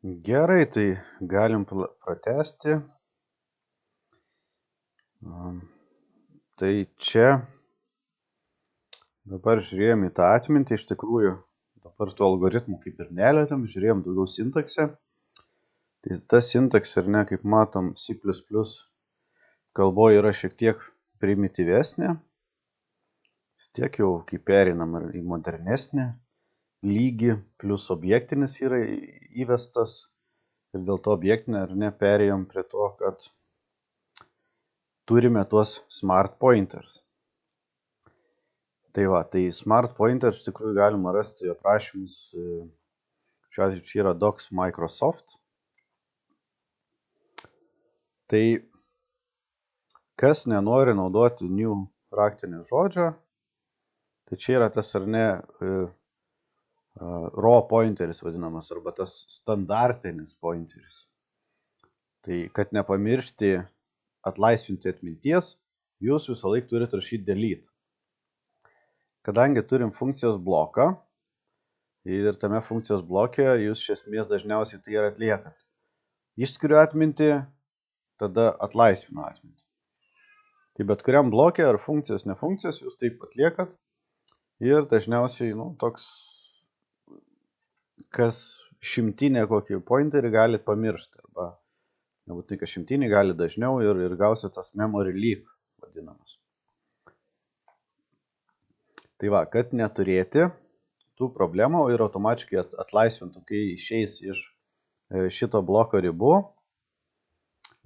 Gerai, tai galim pratęsti. Tai čia dabar žiūrėjom į tą atmintį, iš tikrųjų dabar tų algoritmų kaip ir nelietėm, žiūrėjom daugiau sintaksę. Tai ta sintaksė, ar ne, kaip matom, C++ kalboje yra šiek tiek primityvesnė. Vis tiek jau kaip perinam į modernesnį lygį, plus objektinis yra įvestas. Ir dėl to objektinė, ar ne, perėjom prie to, kad turime tuos smart pointers. Tai va, tai smart pointers iš tikrųjų galima rasti aprašymus, šiuo atveju čia yra docs Microsoft. Tai kas nenori naudoti new raktinio žodžio, tai čia yra tas ar ne raw pointeris vadinamas, arba tas standartinis pointeris. Tai kad nepamiršti atlaisvinti atminties, jūs visą laiką turite rašyti delete. Kadangi turim funkcijos bloką ir tame funkcijos blokė jūs iš esmės dažniausiai tai ir atliekat. Išskiriu atmintį, tada atlaisvinu atmintį. Tai bet kuriam blokė ar funkcijas, ne funkcijas jūs taip atliekat ir dažniausiai toks, kas šimtinė kokį pointerį galit pamiršti, arba nebūtinai, kad šimtinį gali dažniau ir gausit tas memory leak vadinamas. Tai va, kad neturėti tų problemų ir automatiškai atlaisvintų, kai išeis iš šito bloko ribų,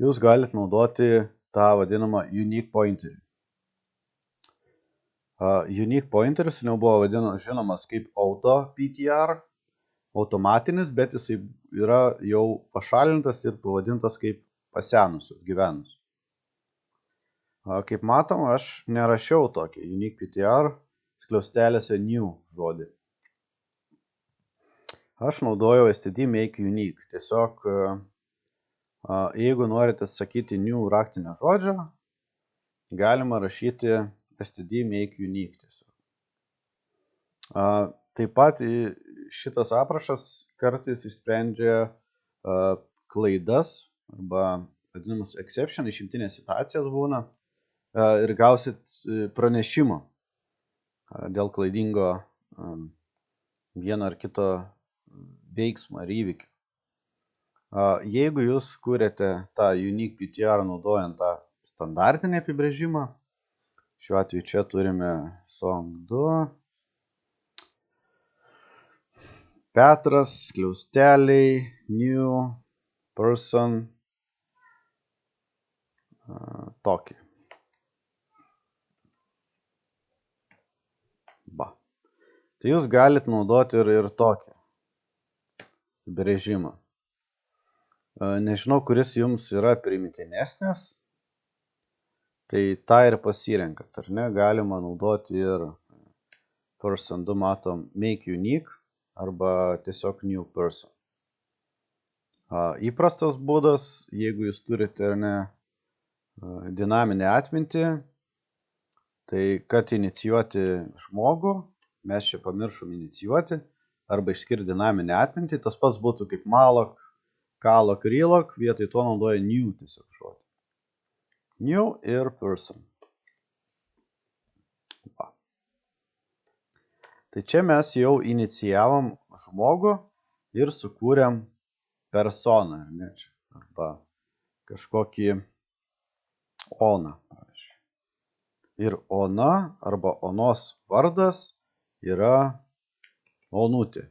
jūs galite naudoti tą vadinamą unique pointerį. Unique pointeris jau buvo žinomas kaip auto PTR, automatinis, bet jisai yra jau pašalintas ir pavadintas kaip pasenus, atgyvenus. Kaip matom, aš nerašiau tokį unique PTR skliaustelėse new žodį. Aš naudojau std make unique. Tiesiog, jeigu norite sakyti new raktinio žodžio, galima rašyti std make unique tiesiog. Taip pat šitas aprašas kartais išsprendžia klaidas arba vadinamus exception, išimtinės situacijas būna ir gausit pranešimą dėl klaidingo vieno ar kito veiksmo ar įvykio. Jeigu jūs kūrėte tą unique PTR naudojant tą standartinį apibrėžimą, šiuo atveju čia turime song2, Petras, skliausteliai, new, person, tokį. Tai jūs galite naudoti ir tokį apibrėžimą. Nežinau, kuris jums yra primitinesnis, tai tą ir pasirenkat, ar ne? Galima naudoti ir person2 matom make unique arba tiesiog new person. Įprastas būdas, jeigu jūs turite ar ne dinaminę atmintį, tai kad inicijuoti žmogų, mes čia pamiršom inicijuoti, arba išskirti dinaminę atmintį, tas pats būtų kaip malloc, calloc, reloc, vietoj to naudoja new tiesiog žodį. New ir person. Va. Tai čia mes jau inicijavom žmogų ir sukūrėm personą, ne, čia, arba kažkokį oną. Ir ona arba onos vardas yra onutė.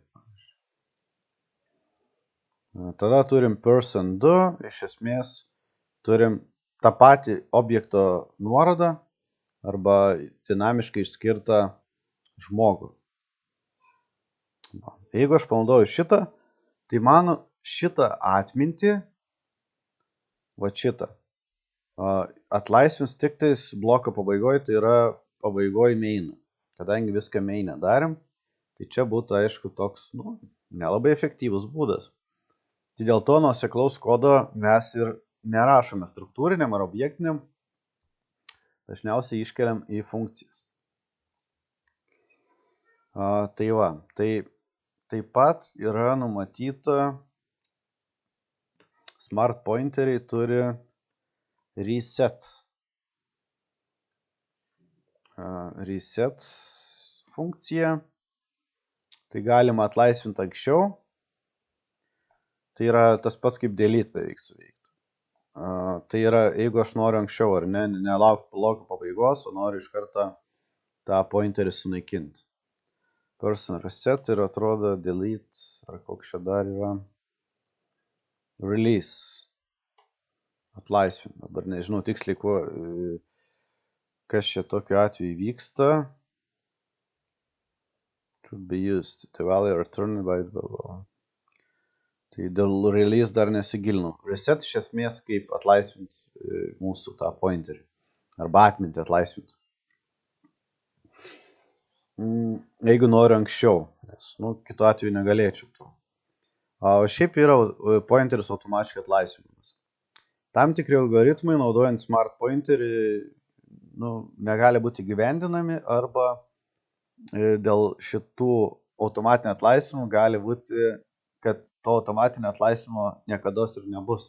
Tada turim person2, iš esmės turim tą patį objekto nuorodą arba dinamiškai išskirtą žmogų. Jeigu aš panaudoju šitą, tai man šitą atmintį, va šitą, atlaisvins tik tais bloko pabaigoje, tai yra pabaigoje main. Kadangi viską main'e darėm, tai čia būtų aišku toks, nelabai efektyvus būdas. Tai dėl to nuoseklaus kodo mes ir nerašome struktūriniam ar objektiniam, dažniausiai iškeliam į funkcijas. Tai va, tai taip pat yra numatyta smart pointeriai turi reset. Reset funkciją. Tai galima atlaisvinti anksčiau. Tai yra tas pats kaip delete beveik suveiktų. Tai yra, jeigu aš noriu anksčiau, ar ne, nelaukti bloko pabaigos, o noriu iš karto tą pointerį sunaikinti. Person reset ir atrodo delete, ar koks čia dar yra. Release. Atlaisvinti. Dabar nežinau tiksliai, kas čia tokiu atveju vyksta. Should be used. The value returned by the... Tai dėl release dar nesigilinu. Reset iš esmės kaip atlaisvinti mūsų tą pointerį. Arba atminti atlaisvinti. Jeigu noriu anksčiau. Nes, kitu atveju negalėčiau to. O šiaip yra pointeris automatiškai atlaisvinimas. Tam tikri algoritmai, naudojant smart pointerį, negali būti gyvendinami arba dėl šitų automatinio atlaisvinimų gali būti, kad to automatinio atlaisvinimo niekados ir nebus.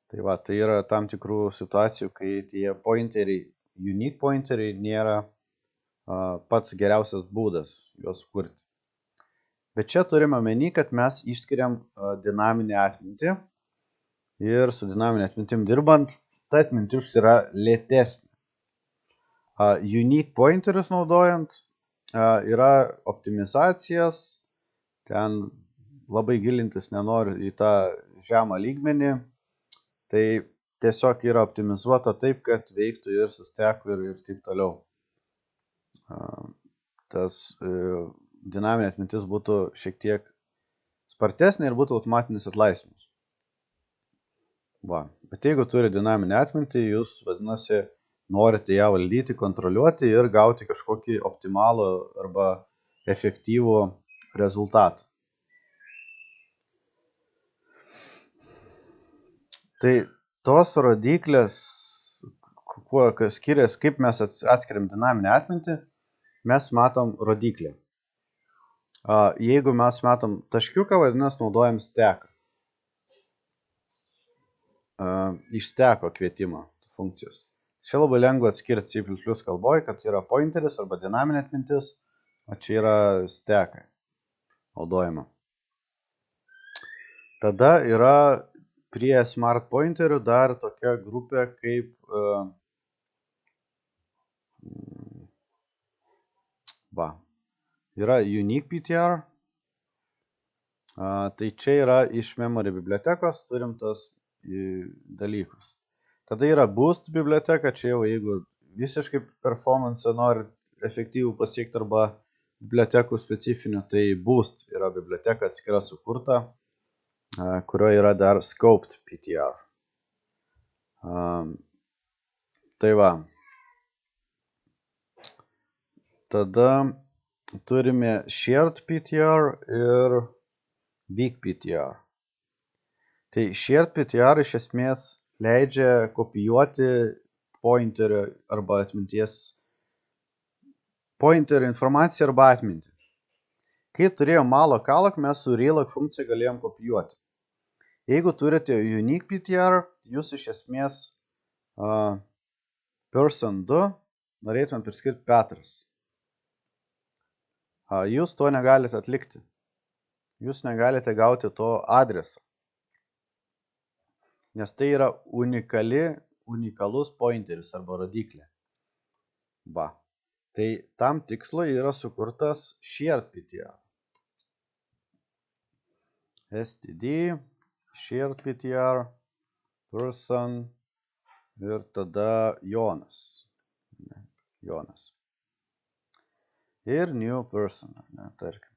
Tai yra tam tikrų situacijų, kai tie pointeriai, unique pointeriai nėra pats geriausias būdas juos kurti. Bet čia turime omeny, kad mes išskiriam dinaminę atmintį ir su dinaminė atmintim dirbant, ta atmintis yra lėtesnė. Unique pointerius naudojant yra optimizacijas, ten labai gilintis nenoriu į tą žemą lygmenį, tai tiesiog yra optimizuota taip, kad veiktų ir su steku ir taip toliau. Tas dinaminė atmintis būtų šiek tiek spartesnė ir būtų automatinis atlaisvinimas. Bet jeigu turi dinaminę atmintį, jūs, vadinasi, norite ją valdyti, kontroliuoti ir gauti kažkokį optimalų arba efektyvų rezultatą. Tai tos rodiklės, kuo skiriasi, kaip mes atskiriam dinaminę atmintį, mes matom rodiklę. Jeigu mes matom taškiuką, vadinasi, naudojam steką. Iš steko kvietimo funkcijos. Čia labai lengva atskirti C++ kalboje, kad yra pointeris arba dinaminė atmintis, o čia yra stekai naudojama. Tada yra prie smart pointerių dar tokia grupė kaip yra unique PTR. Tai čia yra iš memory bibliotekos turim tas dalykus. Tada yra boost biblioteka, čia jau jeigu visiškai performance nori efektyvų pasiekti arba bibliotekų specifinių, tai boost yra biblioteka atskira sukurta, kurioje yra dar scoped PTR. Tai va. Tada turime shared PTR ir big PTR. Tai shared PTR iš esmės leidžia kopijuoti pointerio arba atminties pointerio informaciją arba atmintį. Kai turėjom malloc alloc, mes su relloc funkcija galėjom kopijuoti. Jeigu turite unique PTR, jūs iš esmės person 2 norėtumėt priskirti Petras. Jūs to negalite atlikti. Jūs negalite gauti to adreso. Nes tai yra unikalus pointeris arba rodiklė. Tai tam tikslo yra sukurtas shared PTR. std, shared PTR, person ir tada Jonas. Ir new person, tarkim.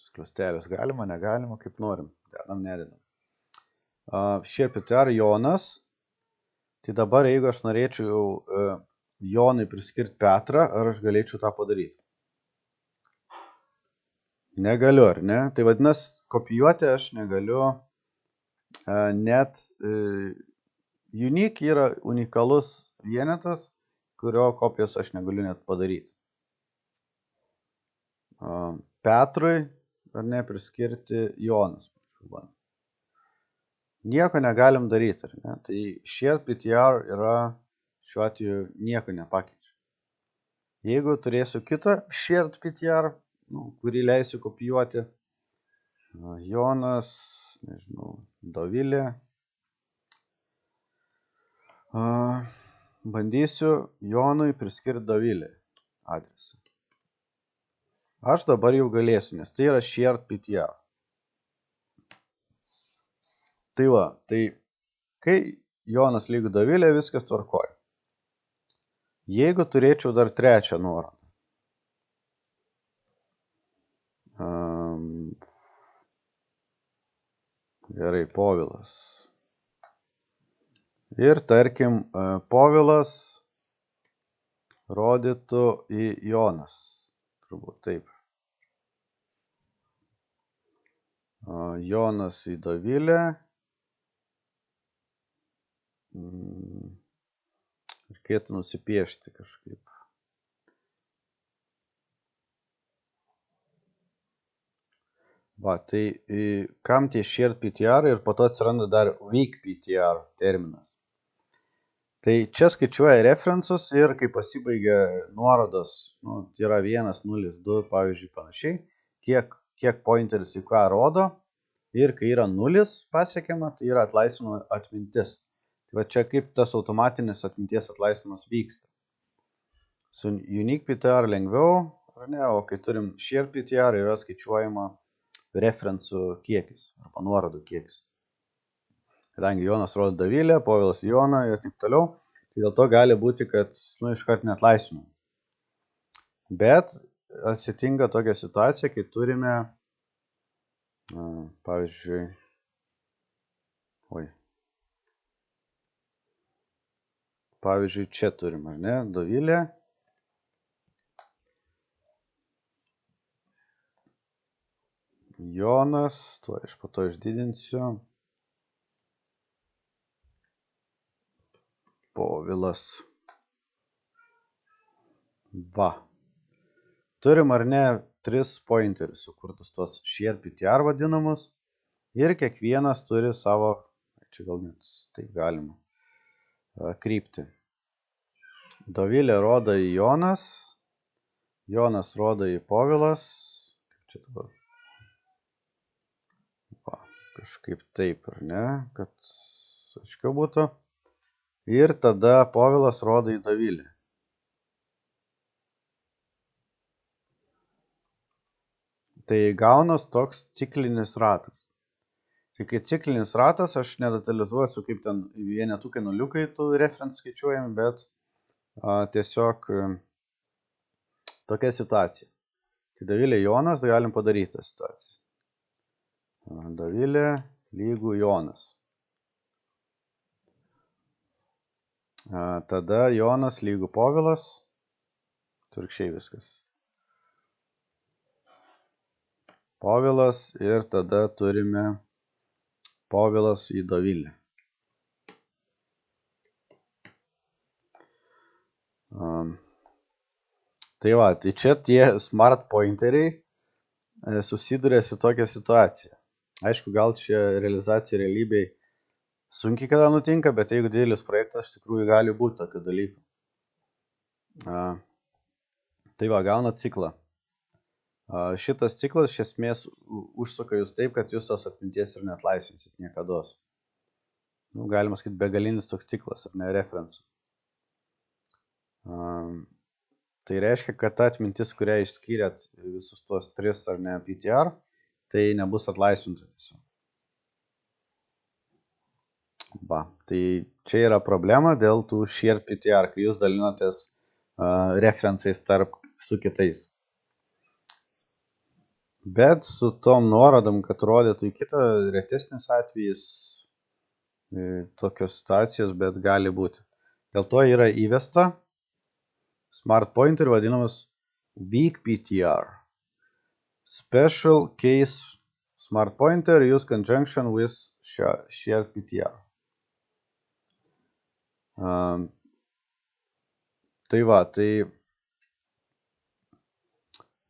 Skliaustelius galima, negalima, kaip norim. Dedam, nededam. Shared PTR Jonas. Tai dabar, jeigu aš norėčiau Jonai priskirti Petrą, ar aš galėčiau tą padaryti? Negaliu, ar ne? Tai vadinasi, kopijuoti aš negaliu net unique yra unikalus vienetas, kurio kopijos aš negaliu net padaryti. Petrui ar ne, priskirti Jonas. Nieko negalim daryti, ar ne? Tai shared PTR yra šiuo atveju nieko nepakeičia. Jeigu turėsiu kitą shared PTR, kurį leisiu kopijuoti, Jonas, nežinau, Dovilė, bandysiu Jonui priskirti Dovilė adresą. Aš dabar jau galėsiu, nes tai yra shared PTR. Tai va, tai kai Jonas lygu Dovilė, viskas tvarkoja. Jeigu turėčiau dar trečią nuorodą, gerai, Povilas. Ir tarkim, Povilas rodytų į Jonas. Turbūt taip. Jonas į Dovilę. Reikėtų nusipiešti kažkaip. Va, tai kam tie shared PTR ir po to atsiranda dar weak PTR terminas. Tai čia skaičiuoja referensus ir kai pasibaigia nuorodos, yra 1, 0, 2, pavyzdžiui, panašiai, kiek pointeris į ką rodo ir kai yra 0 pasiekiama, tai yra atlaisvinama atmintis. Tai va čia kaip tas automatinis atminties atlaisvinimas vyksta. Su unique PTR lengviau, ar ne, o kai turim shared PTR yra skaičiuojama referensų kiekis arba nuorodų kiekis. Kadangi Jonas rodo Dovilę, Povilas Joną ir taip toliau, tai dėl to gali būti, kad iškart neatlaisvinam. Bet atsitinka tokia situacija, kai turime, pavyzdžiui, čia turim, ar ne, Dovilė. Jonas, aš po to išdidinsiu. Povilas. Va. Turim, ar ne, 3 pointerius sukurtus tuos shared PTR vadinamus. Ir kiekvienas turi savo, čia gal net taip galima, kryptį. Dovilė rodo į Jonas. Jonas rodo į Povilas. Kaip čia dabar? Va, kažkaip taip, ar ne, kad aiškiau būtų. Ir tada Povilas rodo į Dovilę. Tai gaunas toks ciklinis ratas. Tai kai ciklinis ratas, aš nedetalizuosiu, kaip ten vienetukai nuliukai tų reference skaičiuojami, bet tiesiog tokia situacija. Tai Dovilė Jonas, tai galim padaryti tą situaciją. Dovilė lygu Jonas. Tada Jonas lygu Povilas. Turkščiai viskas. Povilas ir tada turime Povilas į Dovilę. Tai va, tai čia tie smart pointeriai susiduria su tokia situacija. Aišku, gal čia realizacija realybėj sunkiai kada nutinka, bet jeigu didelis projektas, iš tikrųjų gali būti tokių dalykų. Tai va, gauna ciklą. Šitas ciklas iš esmės užsuka jūs taip, kad jūs tos atminties ir neatlaisvinsit niekados. Galima sakyti, begalinis toks ciklas, ar ne, referensų. Tai reiškia, kad ta atmintis, kurią išskyrėt visus tuos 3 ar ne PTR, tai nebus atlaisvinta tiesiog. Va, tai čia yra problema dėl tų shared PTR, kai jūs dalinatės referensais su kitais. Bet su tom nuorodom, kad rodytų į kitą, retesnis atvejis tokios situacijos, bet gali būti. Dėl to yra įvesta smart pointer vadinamas weak PTR. Special case smart pointer use conjunction with shared PTR. Tai va, tai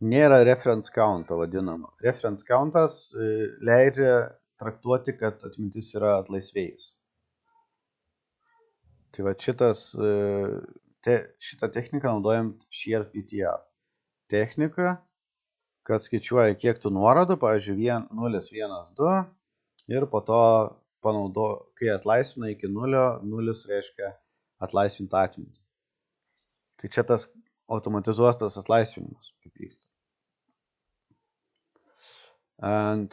Nėra reference counto vadinama. Reference countas leidžia traktuoti, kad atmintis yra atlaisvėjus. Tai va šitą techniką naudojam shared PTR. Technika, kad skaičiuoja kiek tų nuorodų, pavyzdžiui, 0, 1, 2 ir po to kai atlaisvina iki 0, 0 reiškia atlaisvintą atmintį. Tai čia tas automatizuotas atlaisvinimas kaip vyksta. And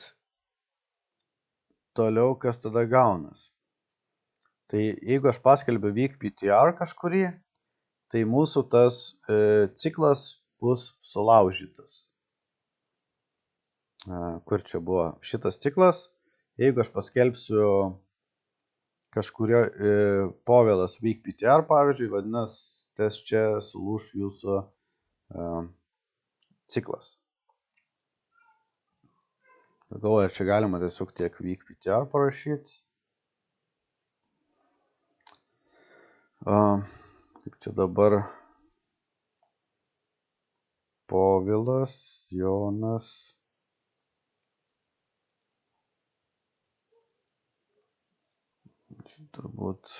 toliau kas tada gaunas. Tai jeigu aš paskelbiu weak PTR kažkurį, tai mūsų tas ciklas bus sulaužytas. Kur čia buvo šitas ciklas? Jeigu aš paskelbsiu kažkurio Povilas weak PTR, pavyzdžiui, vadinasi, tas čia sulūš jūsų ciklas. Galvoju, ar čia galima tiesiog tiek weak PTR parašyti. Kaip čia dabar Povilas, Jonas. Čia turbūt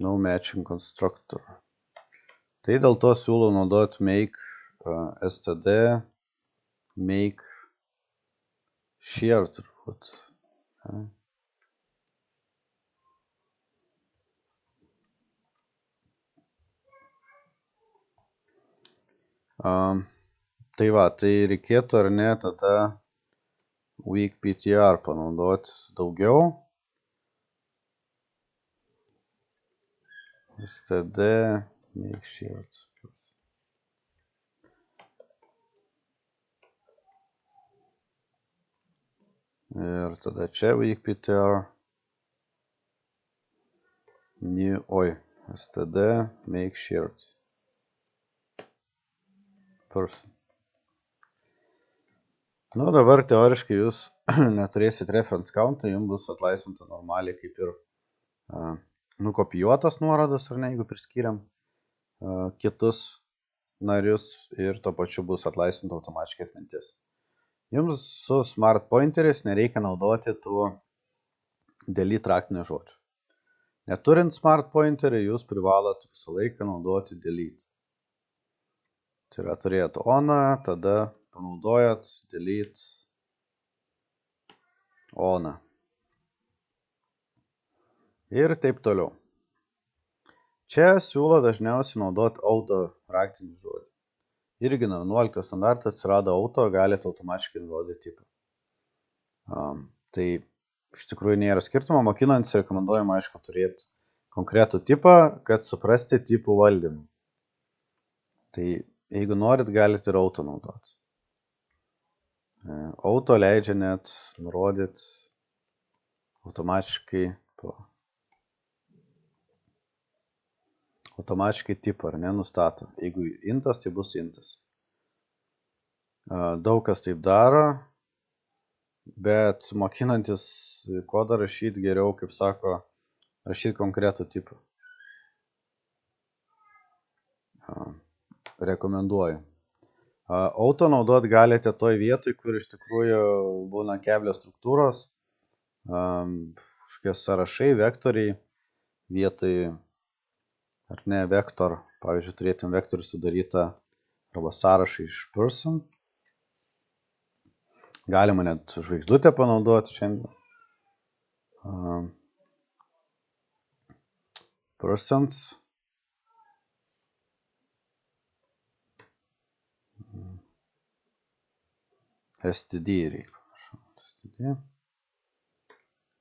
no matching constructor. Tai dėl to siūlau naudoti make std, make share turbūt. Tai va, tai reikėtų ar ne tada weak PTR panaudoti daugiau. std, make share. Ir tada čia weak PTR. std, make shared person. Nu, dabar teoriškai jūs neturėsit reference countą, jums bus atlaisvinta normaliai kaip ir nukopijuotas nuorodas, ar ne, jeigu priskiriam kitus narius ir tuo pačiu bus atlaisvinta automatiškai atmintis. Jums su smart pointeriais nereikia naudoti tų delete raktinių žodžių. Neturint smart pointerį, jūs privalot visą laiką naudoti delete. Tai yra turėti oną, tada panaudojat delete oną. Ir taip toliau. Čia siūlo dažniausiai naudoti auto raktinį žodį. Irgi 11 standartą atsirado auto, galite automatiškai nurodyti tipą. Tai iš tikrųjų nėra skirtumo, mokinantis rekomenduojama, aišku, turėti konkretų tipą, kad suprasti tipų valdymą. Tai jeigu norit, galite ir auto naudoti. Auto leidžia net nurodyti automatiškai tipą, ar ne, nustato. Jeigu intas, tai bus intas. Daug kas taip daro, bet mokinantis kodą rašyti geriau, kaip sako, rašyti konkretų tipą. Rekomenduoju. Auto naudot galite toj vietoj, kur iš tikrųjų būna keblės struktūros, kažkokie sąrašai, vektoriai, vietoj, ar ne, vektor, pavyzdžiui, turėtum vektorių sudarytą arba sąrašą iš person. Galima net žvaigždutę panaudoti šiandien. Persons. std reikia. std.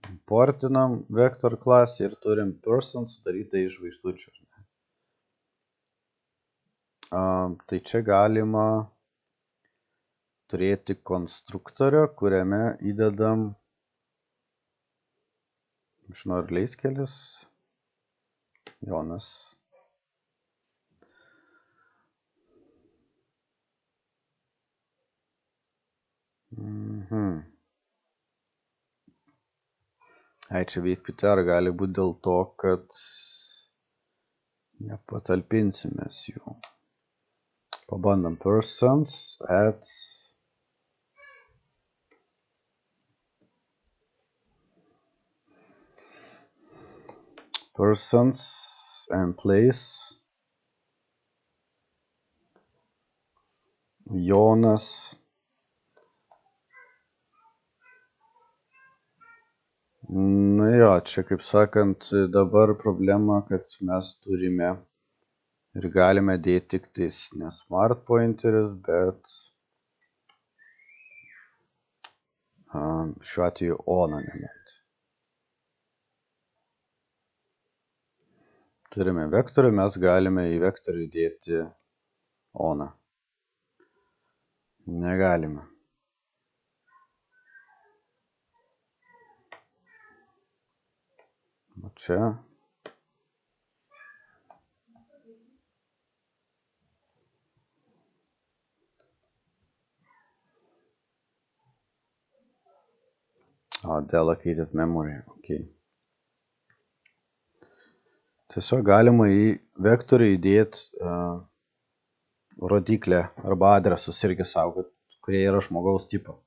Importinam vektor klasę ir turim person sudarytą iš žvaigždučių. Tai čia galima turėti konstruktorių, kuriame įdedam, žinau, ir leiskelis, Jonas. Čia weak PTR gali būti dėl to, kad Nepatalpinsim mes jų. Pabandom persons, add. Persons and place. Jonas. Nu jo, čia kaip sakant, dabar problema, kad mes turime ir galime dėti tik tais ne smart pointerius, bet šiuo atveju oną nebent. Turime vektorių, mes galime į vektorių dėti oną. Negalime. O čia. Deallocated memory. Okay. Tiesiog galima į vektorių įdėti rodiklę arba adresus irgi saugot, kurie yra žmogaus tipo.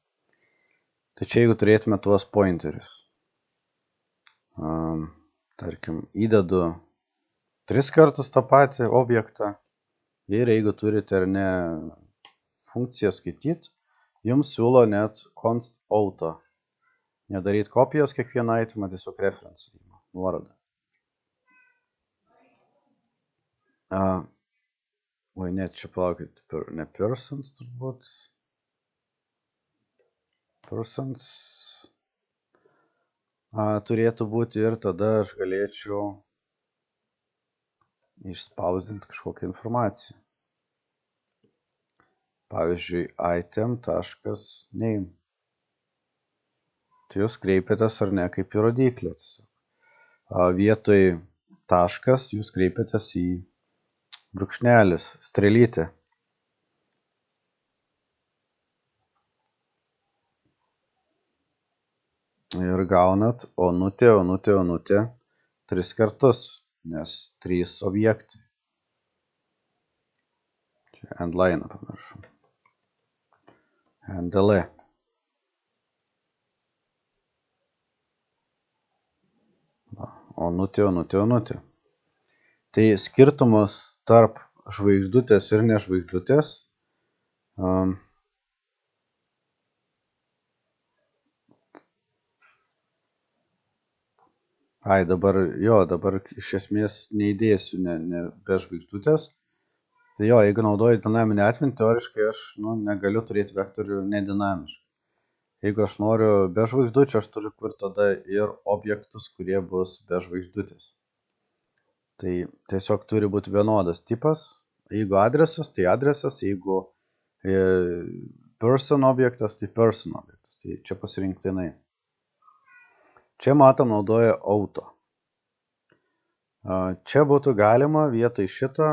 Tai čia jeigu turėtume tuos pointerius, tarkim, įdedu 3 kartus tą patį objektą ir jeigu turite ar ne funkciją skaityti, jums siūlo net const auto. Nedaryti kopijos kiekvieną itemą, tiesiog reference, nuorodą. Oi, net čia palaukit, ne persons turbūt. Persons. Turėtų būti ir tada aš galėčiau išspausdinti kažkokią informaciją. Pavyzdžiui, item.name. Tai jūs kreipiatės ar ne kaip į rodiklę. Vietoj taškas jūs kreipiatės į brūkšnelis, strėlytę. Ir gaunat onutė 3 kartus, nes 3 objektai. Čia endline pamiršau. Endle. Onutė. Tai skirtumas tarp žvaigždutės ir nežvaigždutės dabar iš esmės neįdėsiu be žvaigždutės. Tai jeigu naudoju dinaminę atmintį, teoriškai aš negaliu turėti vektorių nedinamiškai. Jeigu aš noriu be žvaigždučių, aš turiu kur tada ir objektus, kurie bus be žvaigždutės. Tai tiesiog turi būti vienodas tipas. Jeigu adresas, tai adresas. Jeigu person objektas, tai person objektas. Tai čia pasirinktinai. Čia matom naudoja auto. Čia būtų galima vietoj šito,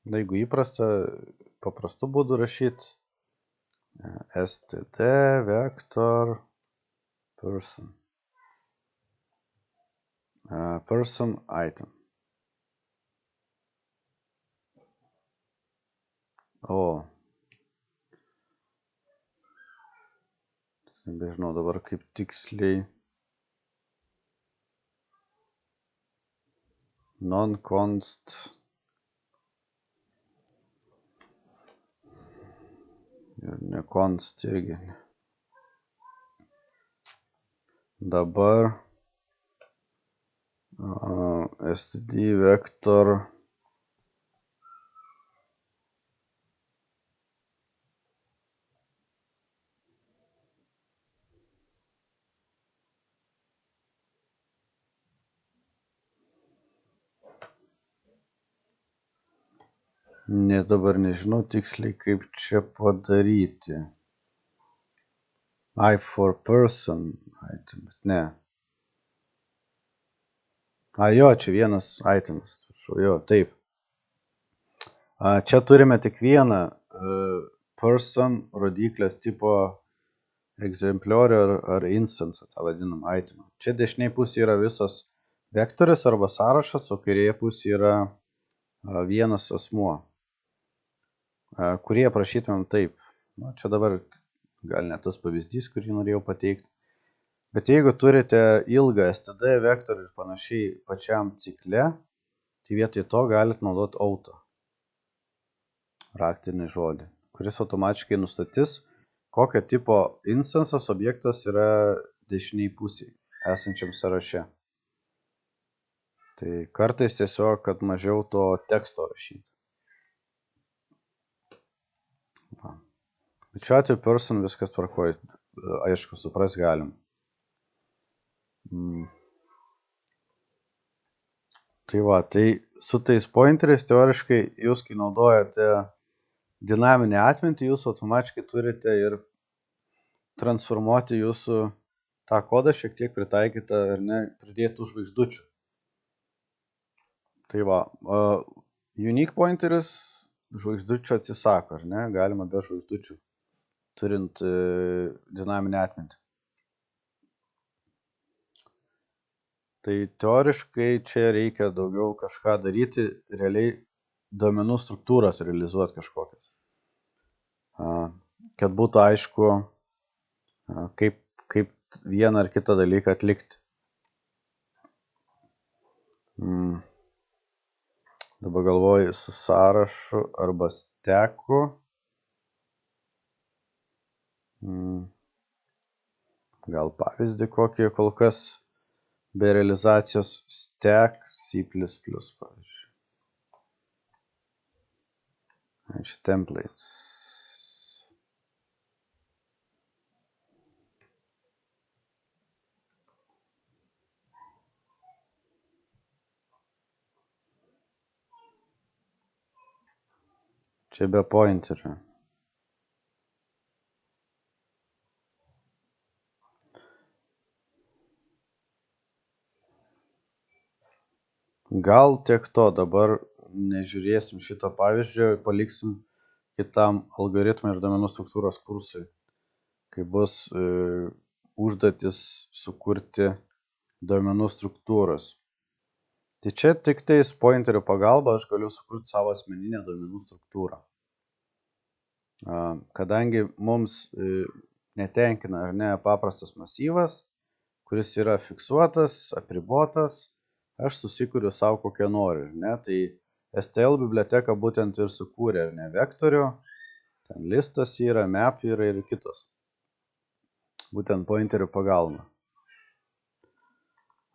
jeigu įprasta, paprastu būdu rašyti std vector person. Person item. Nebežinau dabar kaip tiksliai. Non-const. Ir ne-const irgi. Dabar std vector dabar nežinau tiksliai kaip čia padaryti. For person item, bet ne. Čia vienas itemas. Taip. Čia turime tik vieną person rodiklės tipo egzempliorių ar instance, tą vadinam itemą. Čia dešiniai pusė yra visas Vektorius arba sąrašas, o kairėje pusėje yra vienas asmuo, kurį aprašytumėm taip. Nu, čia dabar gal ne tas pavyzdys, kurį norėjau pateikti. Bet jeigu turite ilgą std vektorių ir panašiai pačiam cikle, tai vietoj to galite naudoti auto raktinį žodį, kuris automatiškai nustatys, kokio tipo instansas objektas yra dešiniai pusėje esančiam sąraše. Tai kartais tiesiog, kad mažiau to teksto rašyti. Bet šiuo atveju person viskas tvarkoj, aišku, supras galim. Tai va, tai su tais pointeriais teoriškai jūs, kai naudojate dinaminę atmintį, jūs automatiškai turite ir transformuoti jūsų tą kodą šiek tiek pritaikytą ar ne, pridėtų žvaigždučių. Tai va, unique pointeris žvaigždučių atsisako, ar ne, galima be žvaigždučių, turint dinaminę atmintį. Tai teoriškai čia reikia daugiau kažką daryti, realiai duomenų struktūras realizuoti kažkokias. Kad būtų aišku, kaip vieną ar kitą dalyką atlikti. Dabar galvoju su sąrašu arba steku. Gal pavyzdį kokį kol kas be realizacijos stack C++, pavyzdžiui. Čia templates. Čia be pointerių. Gal tiek to, dabar nežiūrėsim šito pavyzdžio, paliksim kitam algoritmų ir duomenų struktūros kursui, kai bus užduotis sukurti duomenų struktūras. Tai čia tik tais pointerių pagalba aš galiu sukurti savo asmeninę duomenų struktūrą. Kadangi mums netenkina ar ne paprastas masyvas, kuris yra fiksuotas, apribotas, aš susikuriu savo kokią noriu, ne, tai STL biblioteka būtent ir sukūrė, ar ne, vektorių, ten listas yra, map yra ir kitos, būtent pointerių pagalba,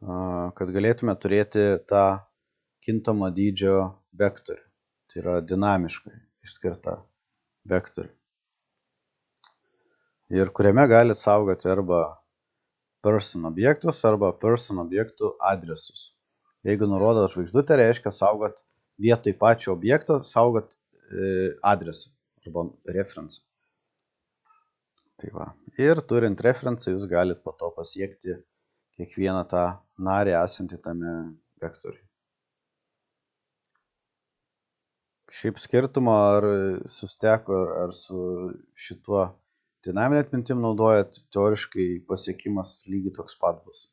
kad galėtume turėti tą kintamo dydžio vektorių, tai yra dinamiškai išskirta vektorių, ir kuriame galite saugoti arba person objektus arba person objektų adresus. Jeigu nurodo žvaigždutę, reiškia saugot vietoj pačio objekto, saugot adresą arba referencą. Tai va. Ir turint referencą, jūs galite po to pasiekti kiekvieną tą narį esantį tame vektoriui. Šiaip skirtumo ar su steku, ar su šituo dinaminė atmintim naudojat, teoriškai pasiekimas lygiai toks pat bus.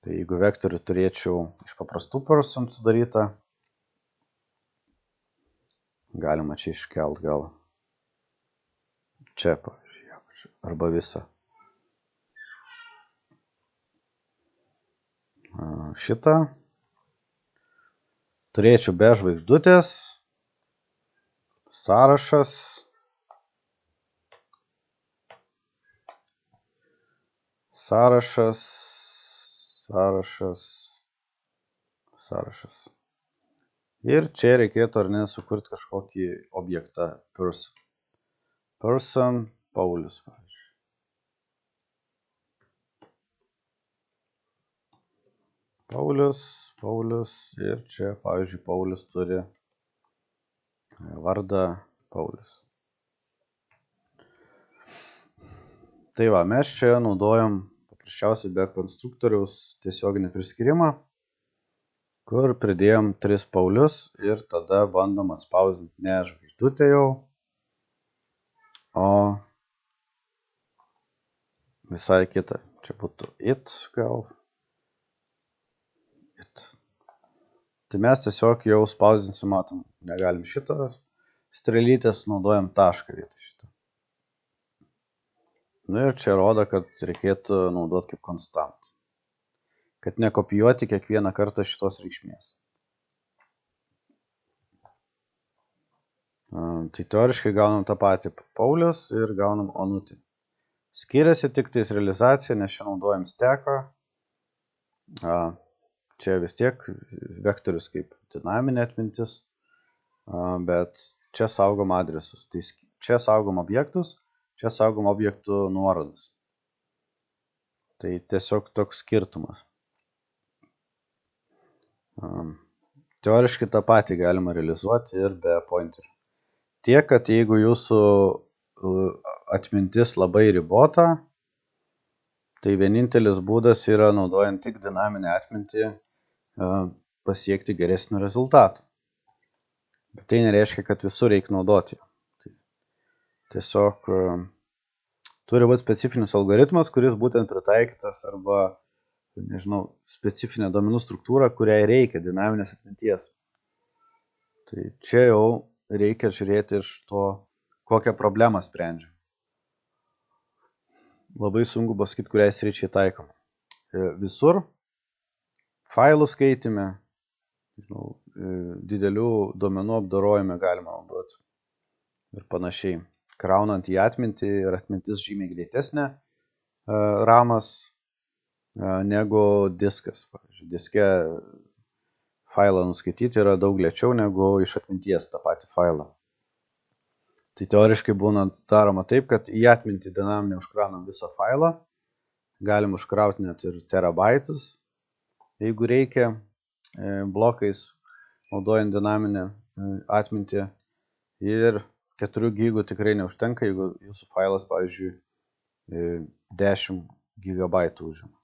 Tai jeigu vektorių turėčiau iš paprastų person sudarytą, galima čia iškelt gal čia, pavyzdžiui, arba visą. Šitą turėčiau be žvaigždutės, sąrašas, sąrašas, sąrašas, sąrašas. Ir čia reikėtų ar ne sukurti kažkokį objektą person. Person Paulius, pavyzdžiui. Paulius ir čia, pavyzdžiui, Paulius turi vardą Paulius. Tai va, mes čia naudojam paprasčiausiai be konstruktoriaus tiesioginį priskyrimą, kur pridėjom 3 Paulius ir tada bandom atspausdinti ne žvaigždutę jau, o visai kitą. Čia būtų it gal. it. Tai mes tiesiog jau spausdinsim, matom, negalim šitą strėlytės, naudojam tašką vietoj šitą. Nu ir čia rodo, kad reikėtų naudoti kaip konstantą, kad nekopijuoti kiekvieną kartą šitos reikšmės. Tai teoriškai gaunam tą patį Paulius ir gaunam Onutį. Skiriasi tik tais realizacija, nes čia naudojam steką. Čia vis tiek vektorius kaip dinaminė atmintis, bet čia saugom adresus. Tai čia saugom objektus, čia saugom objektų nuorodas. Tai tiesiog toks skirtumas. Teoriškai tą patį galima realizuoti ir be pointerių. Tiek, kad jeigu jūsų atmintis labai ribota, tai vienintelis būdas yra naudojant tik dinaminę atmintį pasiekti geresnį rezultatą. Bet tai nereiškia, kad visur reikia naudoti. Tai tiesiog turi būti specifinis algoritmas, kuris būtent pritaikytas arba, nežinau, specifinė duomenų struktūra, kuriai reikia dinaminės atminties. Tai čia jau reikia žiūrėti iš to, kokią problemą sprendžia. Labai sunku pasakyti, kuriai sričiai taikoma. Visur failų skaitime, didelių duomenų apdorojime galima naudoti ir panašiai. Kraunant į atmintį ir atmintis žymiai greitesnė ramas negu diskas. Pavyzdžiui, diske failą nuskaityti yra daug lėčiau negu iš atminties tą patį failą. Tai teoriškai būna daroma taip, kad į atmintį dinaminę užkraunam visą failą, galim užkrauti net ir terabaitus, jeigu reikia, blokais naudojant dinaminę atmintį, ir 4 gigų tikrai neužtenka, jeigu jūsų failas, pavyzdžiui, 10 gigabaitų užima.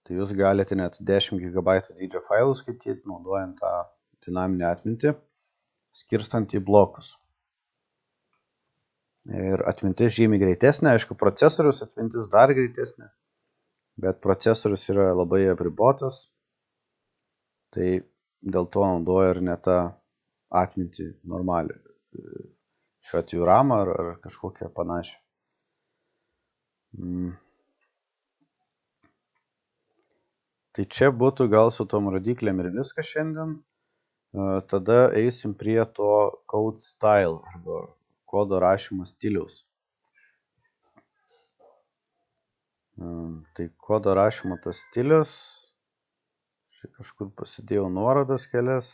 Tai jūs galite net 10 gigabaitų dydžio failus skaityti, naudojant tą dinaminę atmintį, skirstant į blokus. Ir atmintis žymiai greitesnė, aišku, procesorius atmintis dar greitesnė, bet procesorius yra labai apribotas, tai dėl to naudoja ir ne tą atmintį normalią, šiuo atveju ramą ar kažkokią panašią. Tai čia būtų gal su tom rodiklėm ir viskas šiandien. Tada eisim prie to code style arba kodo rašymo stiliaus. Tai kodo rašymo tas stilius, čia kažkur pasidėjau nuorodas kelias.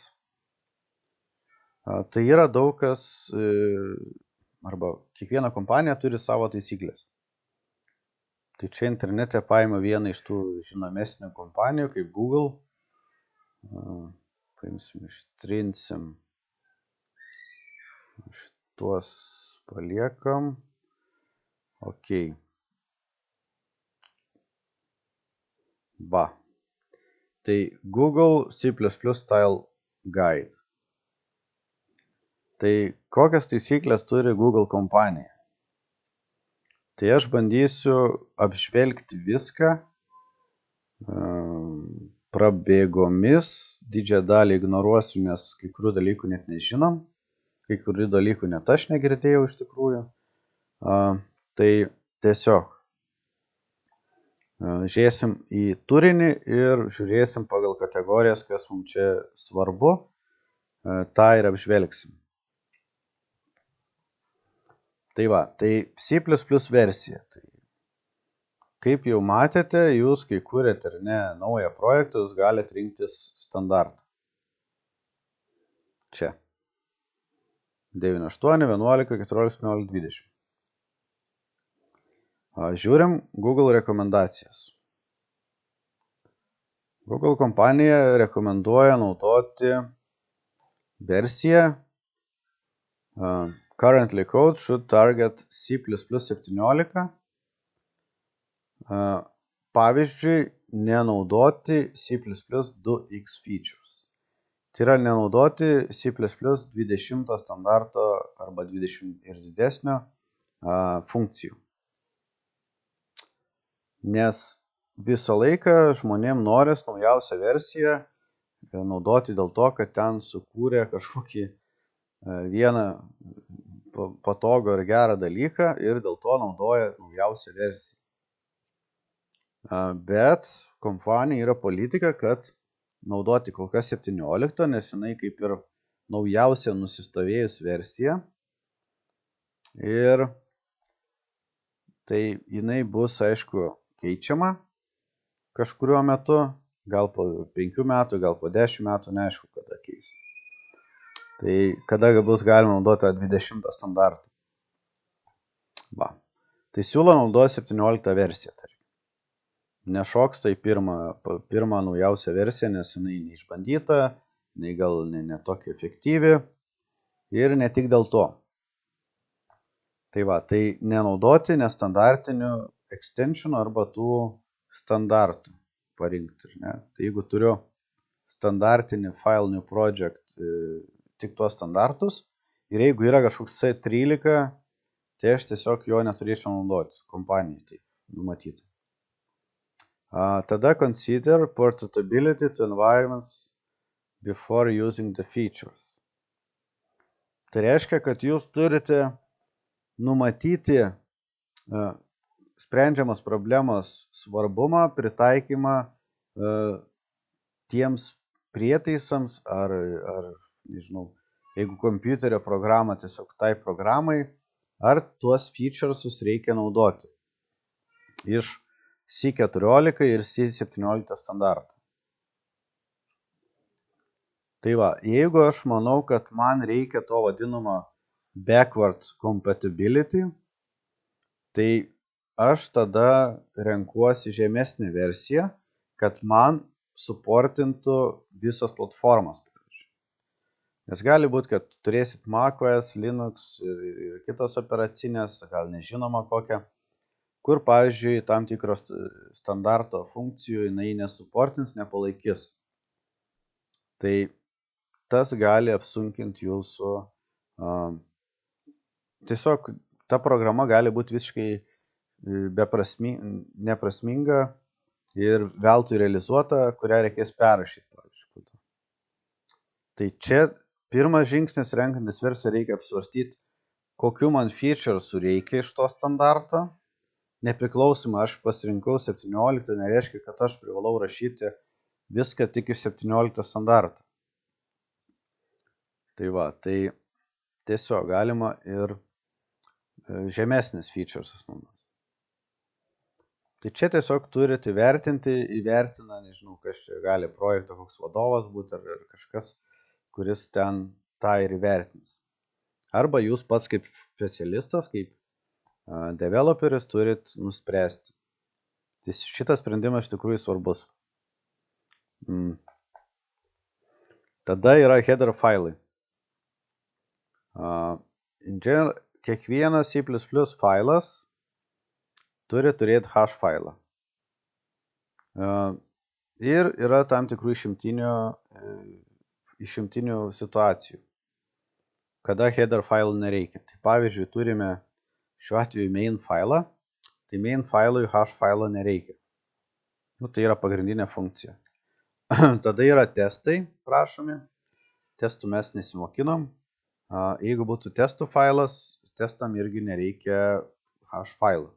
Tai yra daug kas, arba kiekviena kompanija turi savo taisyklės. Tai čia internete paima vieną iš tų žinomesnių kompanijų, kaip Google. Paimsim, ištrinsim. Šitos paliekam. Ok. Va. Tai Google C++ Style Guide. Tai kokias taisyklės turi Google kompanija? Tai aš bandysiu apžvelgti viską prabėgomis, didžiąją dalį ignoruosiu, nes kai kurių dalykų net nežinom, kai kurių dalykų net aš negirdėjau iš tikrųjų. Tai tiesiog žiūrėsim į turinį ir žiūrėsim pagal kategorijas, kas mums čia svarbu, tą ir apžvelgsim. Tai va, tai C++ versija. Tai kaip jau matėte, jūs, kai kūrėte ar ne naują projektą, jūs galite rinktis standartą. Čia. 9.8, 11, 14, 19, 20. Žiūrim Google rekomendacijas. Google kompanija rekomenduoja naudoti versiją Currently code should target C++ 17. Pavyzdžiui, nenaudoti C++ 2x features. Tai yra nenaudoti C++ 20 standarto arba 20 ir didesnio funkcijų. Nes visą laiką žmonėm noris naujausią versiją naudoti dėl to, kad ten sukūrė kažkokį vieną patogų ir gerą dalyką ir dėl to naudoja naujausią versiją. Bet kompanija yra politika, kad naudoti kol kas 17, nes jinai kaip ir naujausia nusistovėjus versija. Ir tai jinai bus, aišku, keičiama kažkuriuo metu, gal po 5 metų, gal po 10 metų, neaišku, kada keis. Tai kada bus galima naudoti 20 standartą. Va. Tai siūlo naudoti 17 versiją. Nešoks tai pirmą naujausią versiją, nes jinai neišbandyta, jinai gal ne tokia efektyvi ir ne tik dėl to. Tai va, tai nenaudoti nestandartinių extensionų arba tų standartų parinkti. Ne? Tai jeigu turiu standartinį file new project, tik tuos standartus, ir jeigu yra kažkoks C13, tai aš tiesiog jo neturėčiau naudoti kompanijai, tai numatyti. Tada consider portability to environments before using the features. Tai reiškia, kad jūs turite numatyti sprendžiamas problemos svarbumą, pritaikymą tiems prietaisams ar nežinau, jeigu kompiuterio programą tiesiog tai programai, ar tuos featuresus reikia naudoti iš C14 ir C17 standartų. Tai va, jeigu aš manau, kad man reikia to vadinamo backward compatibility, tai aš tada renkuosi žemesnę versiją, kad man suportintų visas platformas. Nes gali būti, kad turėsit macOS, Linux ir kitos operacinės, gal nežinoma kokią, kur, pavyzdžiui, tam tikros standarto funkcijų jinai nesuportins, nepalaikys. Tai tas gali apsunkinti jūsų, tiesiog ta programa gali būti visiškai neprasminga ir veltui realizuota, kurią reikės perrašyti, pavyzdžiui. Tai čia pirmas žingsnis renkantis versiją reikia apsvarstyti, kokiu man featuresų reikia iš to standarto. Nepriklausomai, aš pasirinkau 17, nereiškia, kad aš privalau rašyti viską tik iš 17 standarto. Tai va, tai tiesiog galima ir žemesnis featuresas naudoti. Tai čia tiesiog turite įvertina, nežinau, kas čia gali projekto koks vadovas būti ar kažkas, kuris ten tą ir įvertins. Arba jūs pats kaip specialistas, kaip developeris turit nuspręsti. Tai šitas sprendimas iš tikrųjų svarbus. Tada yra header failai. Kiekvienas C++ failas turi turėti hash failą. Ir yra tam tikrų išimtinių situacijų, kada header failų nereikia. Tai pavyzdžiui, turime šiuo atveju main failą, tai main failui hash failo nereikia. Tai yra pagrindinė funkcija. Tada yra testai prašomi. Testų mes nesimokinom. Jeigu būtų testų failas, testam irgi nereikia hash failą.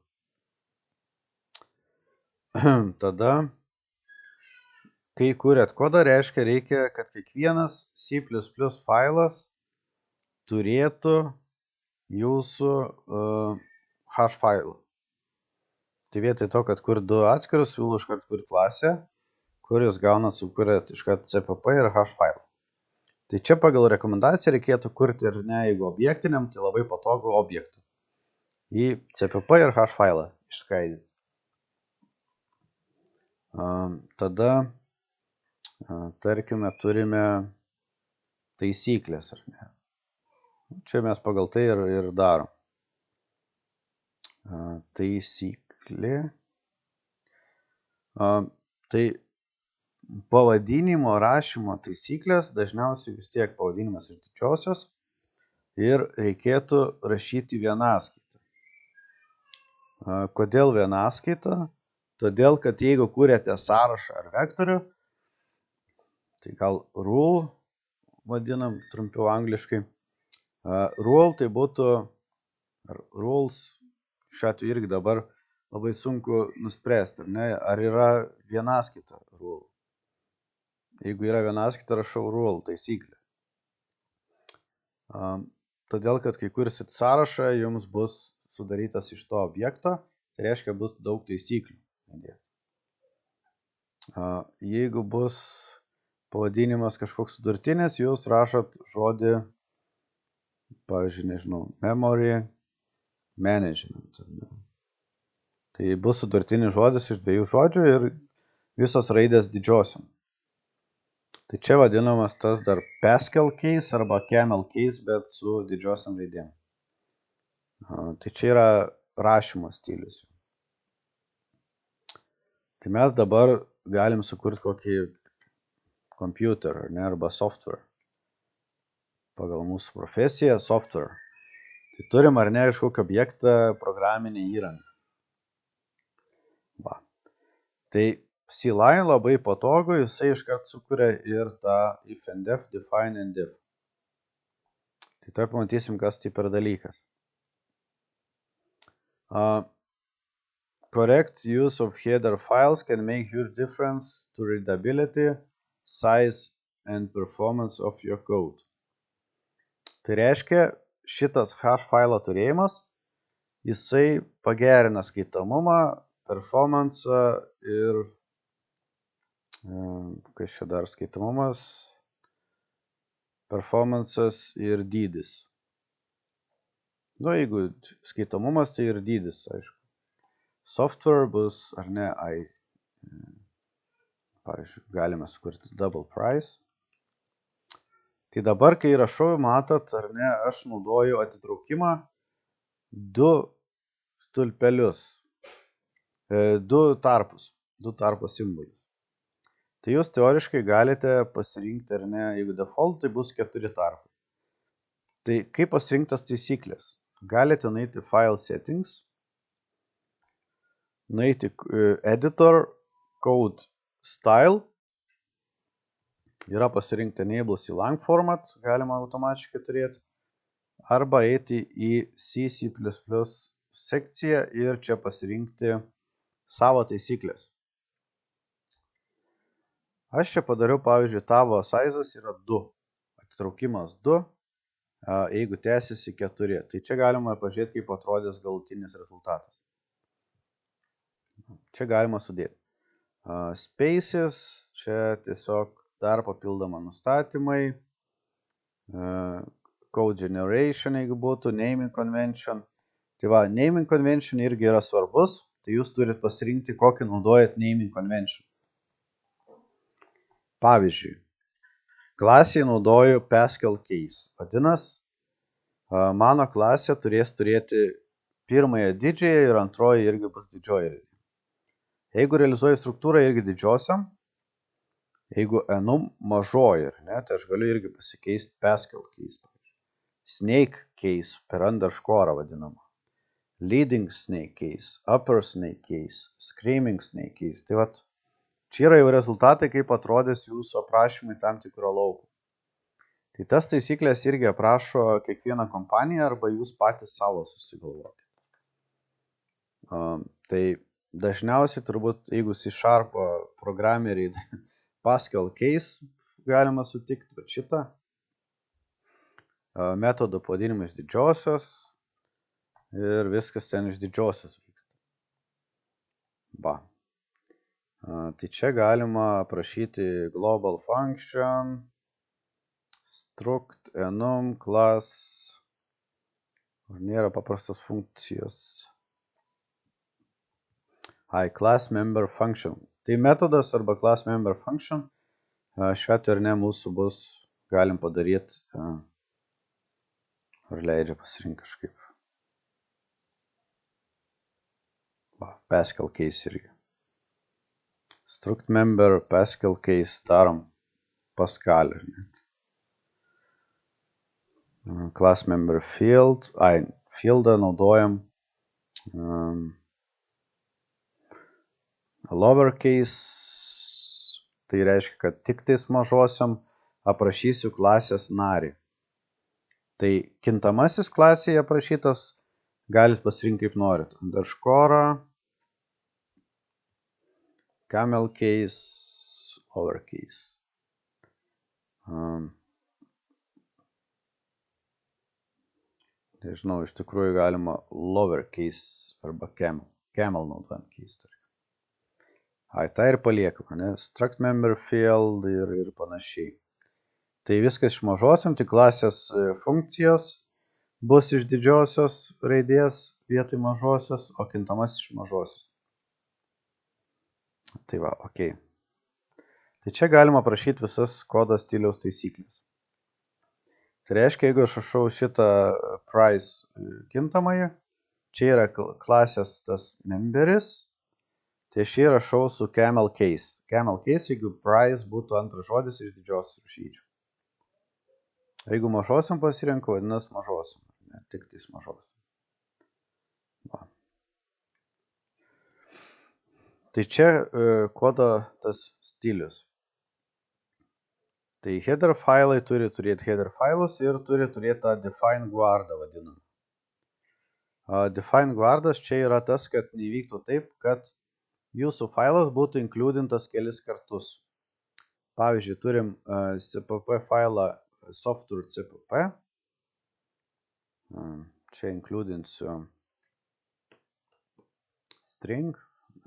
Tada, kai kuriat kodą, reikia, kad kiekvienas C++ failas turėtų jūsų hash failą. Tai vietoj to, kad kur du atskirus, siūlau iškart kur klasę, kur jūs gaunat sukūrėt iškart CPP ir hash failą. Tai čia pagal rekomendaciją reikėtų kurti ir ne, jeigu objektiniam, tai labai patogu objektų. Į CPP ir hash failą išskaidyti. Tada, tarkime, turime taisyklės, ar ne? Čia mes pagal tai ir darom. Taisyklė. Tai pavadinimo rašymo taisyklės, dažniausiai vis tiek pavadinimas iš didžiosios ir reikėtų rašyti vienaskaitą. Kodėl vienaskaitą? Todėl, kad jeigu kūrėte sąrašą ar vektorių, tai gal rule vadinam trumpiau angliškai. Rule tai būtų, ar rules, šiuo atveju irgi dabar labai sunku nuspręsti, ar yra vienaskaita rule. Jeigu yra vienaskaita, rašau rule, taisyklė. Todėl, kad kai kursit sąrašą, jums bus sudarytas iš to objekto, tai reiškia bus daug taisyklių. Jeigu bus pavadinimas kažkoks sudurtinis, jūs rašot žodį, pavyzdžiui, nežinau, memory management. Tai bus sudurtinis žodis iš 2 žodžių ir visos raidės didžiosiom. Tai čia vadinamas tas dar Pascal case arba camel case, bet su didžiosiom raidėm. Tai čia yra rašymo stilius. Tai mes dabar galim sukurti kokį kompiuterį, arba software. Pagal mūsų profesiją software. Tai turim ar ne kažkokį objektą programinį įrangą. Tai C-line labai patogu, jisai iškart sukuria ir tą if and def, define and diff. Tai tuoj pamatysim, kas tai per dalykas. Correct use of header files can make huge difference to readability, size and performance of your code. Tai reiškia, šitas hash failo turėjimas, jisai pagerina skaitomumą, performance ir, kas čia dar skaitomumas, performances ir dydis. Jeigu skaitomumas, tai ir dydis, aišku. Software bus, ar ne, pavyzdžiui, galime sukurti double price. Tai dabar, kai rašau, matot, ar ne, aš naudoju atitraukimą 2 stulpelius, 2 tarpus simbolius. Tai jūs teoriškai galite pasirinkti, ar ne, jeigu default, tai bus 4 tarpai. Tai kaip pasirinktas taisyklės? Galite nueiti File Settings, nueiti Editor, Code Style, yra pasirinkti Enable C-Lang format, galima automatiškai turėti, arba eiti į C++ sekciją ir čia pasirinkti savo taisyklės. Aš čia padariau, pavyzdžiui, tavo sizas yra 2, atitraukimas 2, jeigu tęsiasi 4. Tai čia galima pažiūrėti, kaip atrodys galutinis rezultatas. Čia galima sudėti. Spaces, čia tiesiog dar papildoma nustatymai, code generation, jeigu būtų, naming convention. Tai va, naming convention irgi yra svarbus, tai jūs turit pasirinkti, kokį naudojat naming convention. Pavyzdžiui, klasėje naudoju Pascal case. Vadinas, mano klasė turės turėti pirmąją didžiąją ir antroji irgi bus didžioji raidė. Jeigu realizuoju struktūrą irgi didžiosiam, jeigu enum mažoji, tai aš galiu irgi pasikeisti Pascal case. Snake case per underscore vadinama. Leading snake case, upper snake case, screaming snake case. Tai vat, čia yra jau rezultatai, kaip atrodys jūsų aprašymai tam tikro lauko. Tai tas taisyklės irgi aprašo kiekvieną kompaniją arba jūs patys savo susigalvokite. Tai dažniausiai turbūt, jeigu C# programeriai Pascal case galima sutikti, bet šitą metodo pavadinimas didžiosios ir viskas ten iš didžiosios vyksta. Tai čia galima aprašyti global function, struct, enum, class, nėra paprastos funkcijos. Class member function. Tai metodas arba class member function, šiuo atveju ar ne mūsų bus, galim padaryti, ar leidžia pasirinkti kažkaip. Pascal case irgi. Struct member, Pascal case, darom Pascal. Class member field, fieldą naudojam lowercase, tai reiškia, kad tik tais mažosiam aprašysiu klasės narį. Tai kintamasis klasėje aprašytas galit pasirinkti kaip norit. Underscore, camel case, lowercase. Nežinau, iš tikrųjų galima lowercase arba camel naudojam case. Tai ir paliekam, ne? Struct member field ir panašiai. Tai viskas iš mažosiam, tik klasės funkcijos bus iš didžiosios raidės vietoj mažosios, o kintamas iš mažosios. Tai va, ok. Tai čia galima prašyti visas kodo stiliaus taisyklės. Tai reiškia, jeigu aš rašau šitą price kintamąjį, čia yra klasės tas memberis, tai aš jį rašau su camel case. Camel case, jeigu price būtų antras žodis iš didžiosios rašyčių. Jeigu mažosiam pasirenku, vadinas mažosiam, ne tik tais mažosiam. Va. Tai čia kodo tas stilius. Tai header failai turi turėti header failus ir turi turėti tą define guardą vadinamą. Define guardas čia yra tas, kad nevyktų taip, kad jūsų failas būtų includintas kelis kartus. Pavyzdžiui, turim cpp failą software cpp. Čia includinsiu string,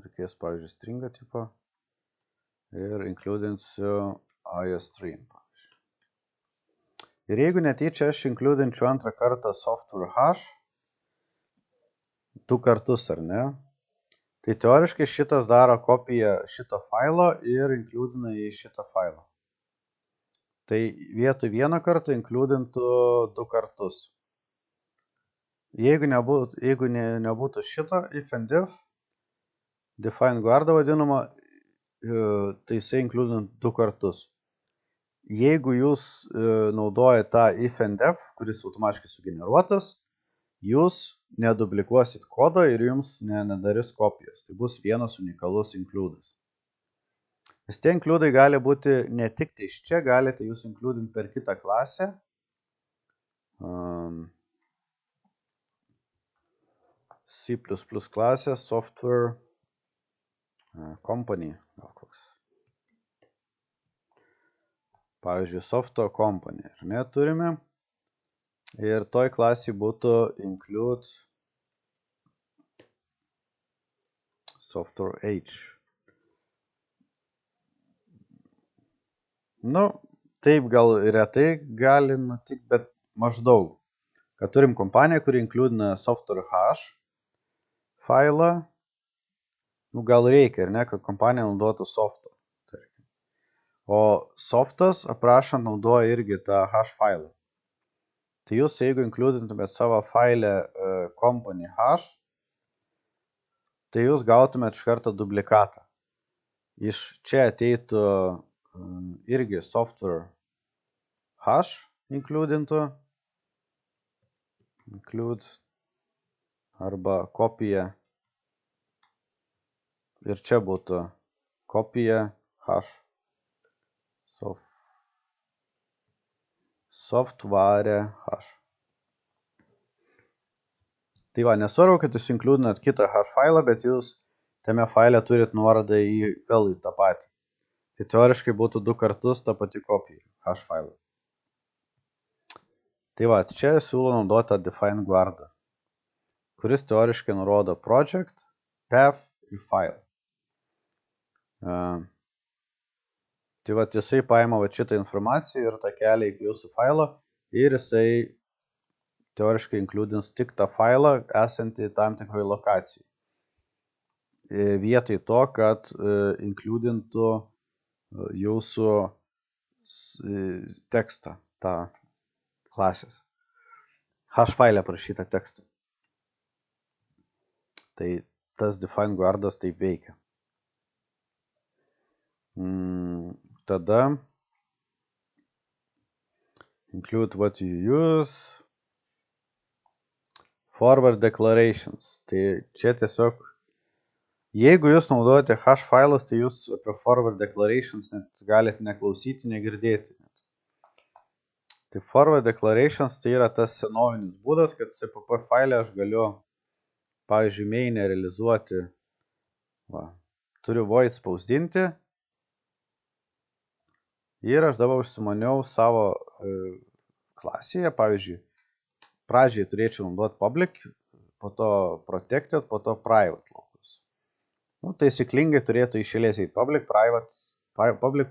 reikės, pavyzdžiui, stringą tipo ir includinsiu iostream. Ir jeigu netyčia aš includinčiu antrą kartą software hash, 2 kartus ar ne, tai teoriškai šitas daro kopiją šito failo ir includina į šitą failą. Tai vietoj vieną kartą includintų 2 kartus. Jeigu nebūtų šito if and if, define guardą vadinamą, tai jisai includintų 2 kartus. Jeigu jūs naudojate tą if and if, kuris automatiškai sugeneruotas, jūs neduplikuosit kodo ir jums nedarys kopijos. Tai bus vienas unikalus includas. Nes tie includai gali būti ne tik tai iš čia, galite jūs includinti per kitą klasę. C++ klasė, software company. Pavyzdžiui, software company. Ar ne, turime. Ir toj klasėje būtų include software H. Nu, taip gal retai gali nutikti, bet maždaug. Kad turim kompaniją, kuri includina software hash failą. Nu, gal reikia, ar ne, kad kompanija naudotų softą. O softas aprašant naudoja irgi tą hash failą. Tai jūs, jeigu includintumėt savo failę company hash, tai jūs gautumėt iš karto duplikatą. Iš čia ateitų irgi software hash includintų, include arba kopija. Ir čia būtų kopija hash. Software hash. Tai va, nesvarbu, kad jūs includinat kitą hash failą, bet jūs tame faile turit nuorodą vėl į tą patį. Tai teoriškai būtų 2 kartus ta pati kopija hash failą. Tai va, čia siūlau naudoti define guardą, kuris teoriškai nurodo project, path ir file. Tai va, jisai paima va šitą informaciją ir tą kelią iki jūsų failo ir jisai teoriškai includins tik tą failą esantį tam tikrai lokacijai. Vietoj to, kad includintų jūsų tekstą, tą klasės. Hash failę prašytą tekstą. Tai tas define guardas taip veikia. Tada include what you use. Forward declarations. Tai čia tiesiog Jeigu jūs naudojate hash failus, tai jūs apie forward declarations net galite neklausyti, negirdėti. Tai forward declarations tai yra tas senovinis būdas, kad CPP failę aš galiu, pavyzdžiui, main'e realizuoti. Turiu void spausdinti ir aš dabar užsimaniau savo klasėje, pavyzdžiui, pradžiai turėčiau naudoti public, po to protected, po to private laukus. Taisyklingai turėtų išėlės į public,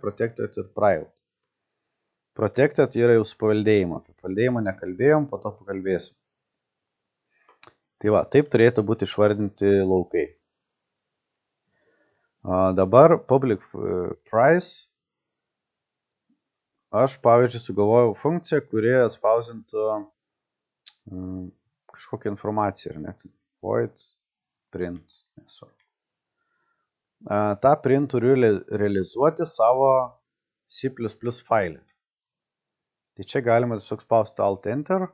protected ir private. Protected yra jau su paveldėjimu. Apie paveldėjimą nekalbėjom, po to pakalbėsim. Tai va, taip turėtų būti išvardinti laukai. Dabar public price. Aš, pavyzdžiui, sugalvojau funkciją, kuri atspausintų kažkokią informaciją, ar net void print. tą print turiu realizuoti savo C++ failį. Tai čia galima tiesiog spausti Alt Enter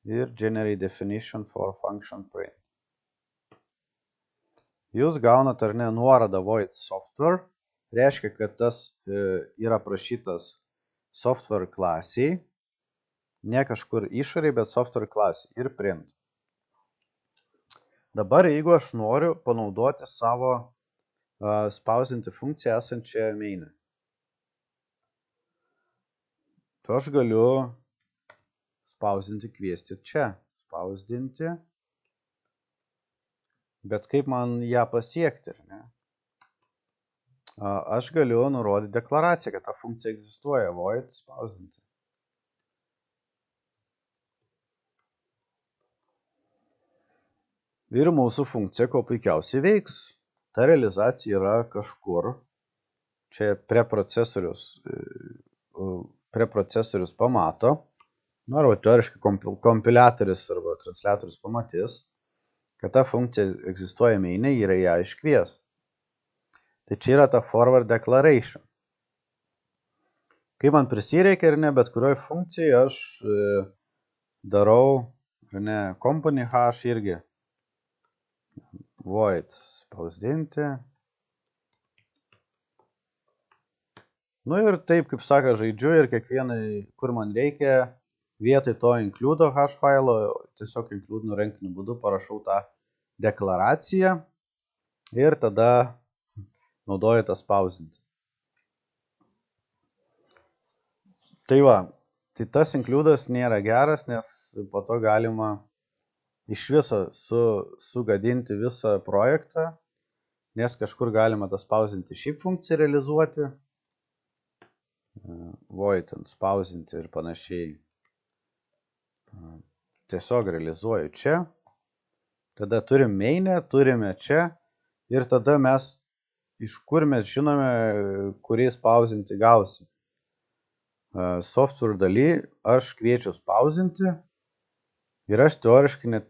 ir Generate Definition for Function Print. Jūs gaunat ar ne nuorodą void software, reiškia, kad tas yra prašytas software klasiai, ne kažkur išoriai, bet software klasiai ir print. Dabar, jeigu aš noriu panaudoti savo spausdinti funkciją esančią main'e, tai aš galiu spausdinti, kviesti čia, spausdinti, bet kaip man ją pasiekti, ar ne? Aš galiu nurodyti deklaraciją, kad ta funkcija egzistuoja, void spausdinti. Ir mūsų funkcija kuo puikiausiai veiks. Ta realizacija yra kažkur, čia preprocesorius pamato, arba teoriškai kompiliatorius arba transliatorius pamatys, kad ta funkcija egzistuoja main'e ir ją iškvies. Tai čia yra ta forward declaration. Kai man prisireikia ar ne, bet kurioj funkcijai aš darau, ar ne, company hash irgi void spausdinti. Ir taip, kaip sako, žaidžiu ir kiekvienai, kur man reikia, vietoj to include hash failo, tiesiog include rankiniu būdu parašau tą deklaraciją ir tada naudoju tą spausdinti. Tai va, tai tas include'as nėra geras, nes po to galima iš viso sugadinti visą projektą, nes kažkur galima tą spausdinti šiaip funkciją realizuoti, void spausdinti ir panašiai. Tiesiog realizuoju čia, tada turim main'e, turime čia ir tada mes, iš kur mes žinome, kurį spausdinti gausim. Software daly aš kviečiu spausdinti ir aš teoriškai net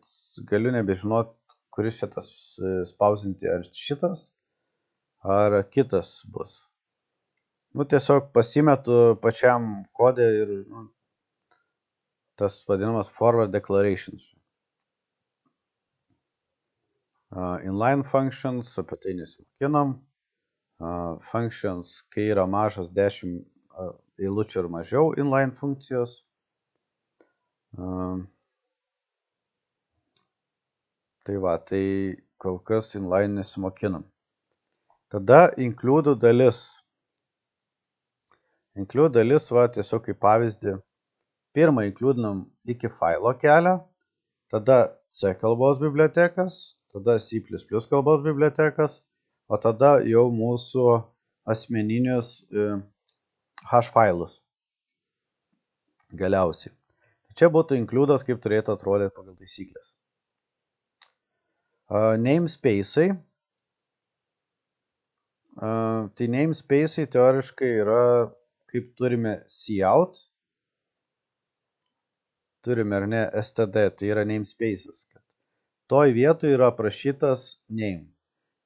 galiu nebežinoti, kuris šitas spausdinti, ar šitas, ar kitas bus. Tiesiog pasimetu pačiam kodė ir tas vadinamas forward declarations. Inline functions, apie tai nesimokinom. Functions, kai yra mažas 10 eilučių ir mažiau inline funkcijos. Tai va, tai kol kas inline nesimokinam. Tada include dalis. Include dalis, va, tiesiog kaip pavyzdį. Pirmą include'nam iki failo kelią, tada C kalbos bibliotekas, tada C++ kalbos bibliotekas, o tada jau mūsų asmeninius hash failus galiausiai. Čia būtų include'as, kaip turėtų atrodyti pagal taisyklės. Namespace'ai. Tai namespace'ai teoriškai yra, kaip turime cout, turime ar ne std, tai yra namespace'as. Toj vietoj yra aprašytas name.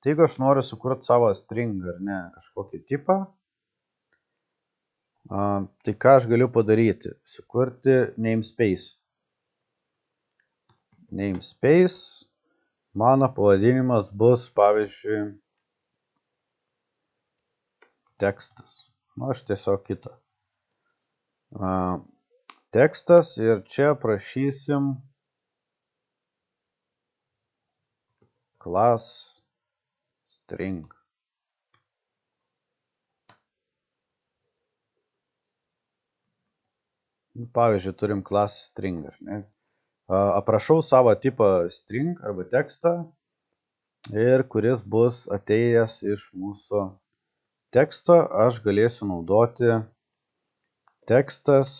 Tai jeigu aš noriu sukurti savo string ar ne kažkokį tipą, tai ką aš galiu padaryti? Sukurti namespace. Namespace, mano pavadinimas bus, pavyzdžiui, tekstas. Aš tiesiog kitą. Tekstas ir čia prašysim class string. Pavyzdžiui, turim class string, ar ne? Aprašau savo tipą string arba tekstą ir kuris bus atėjęs iš mūsų teksto, aš galėsiu naudoti tekstas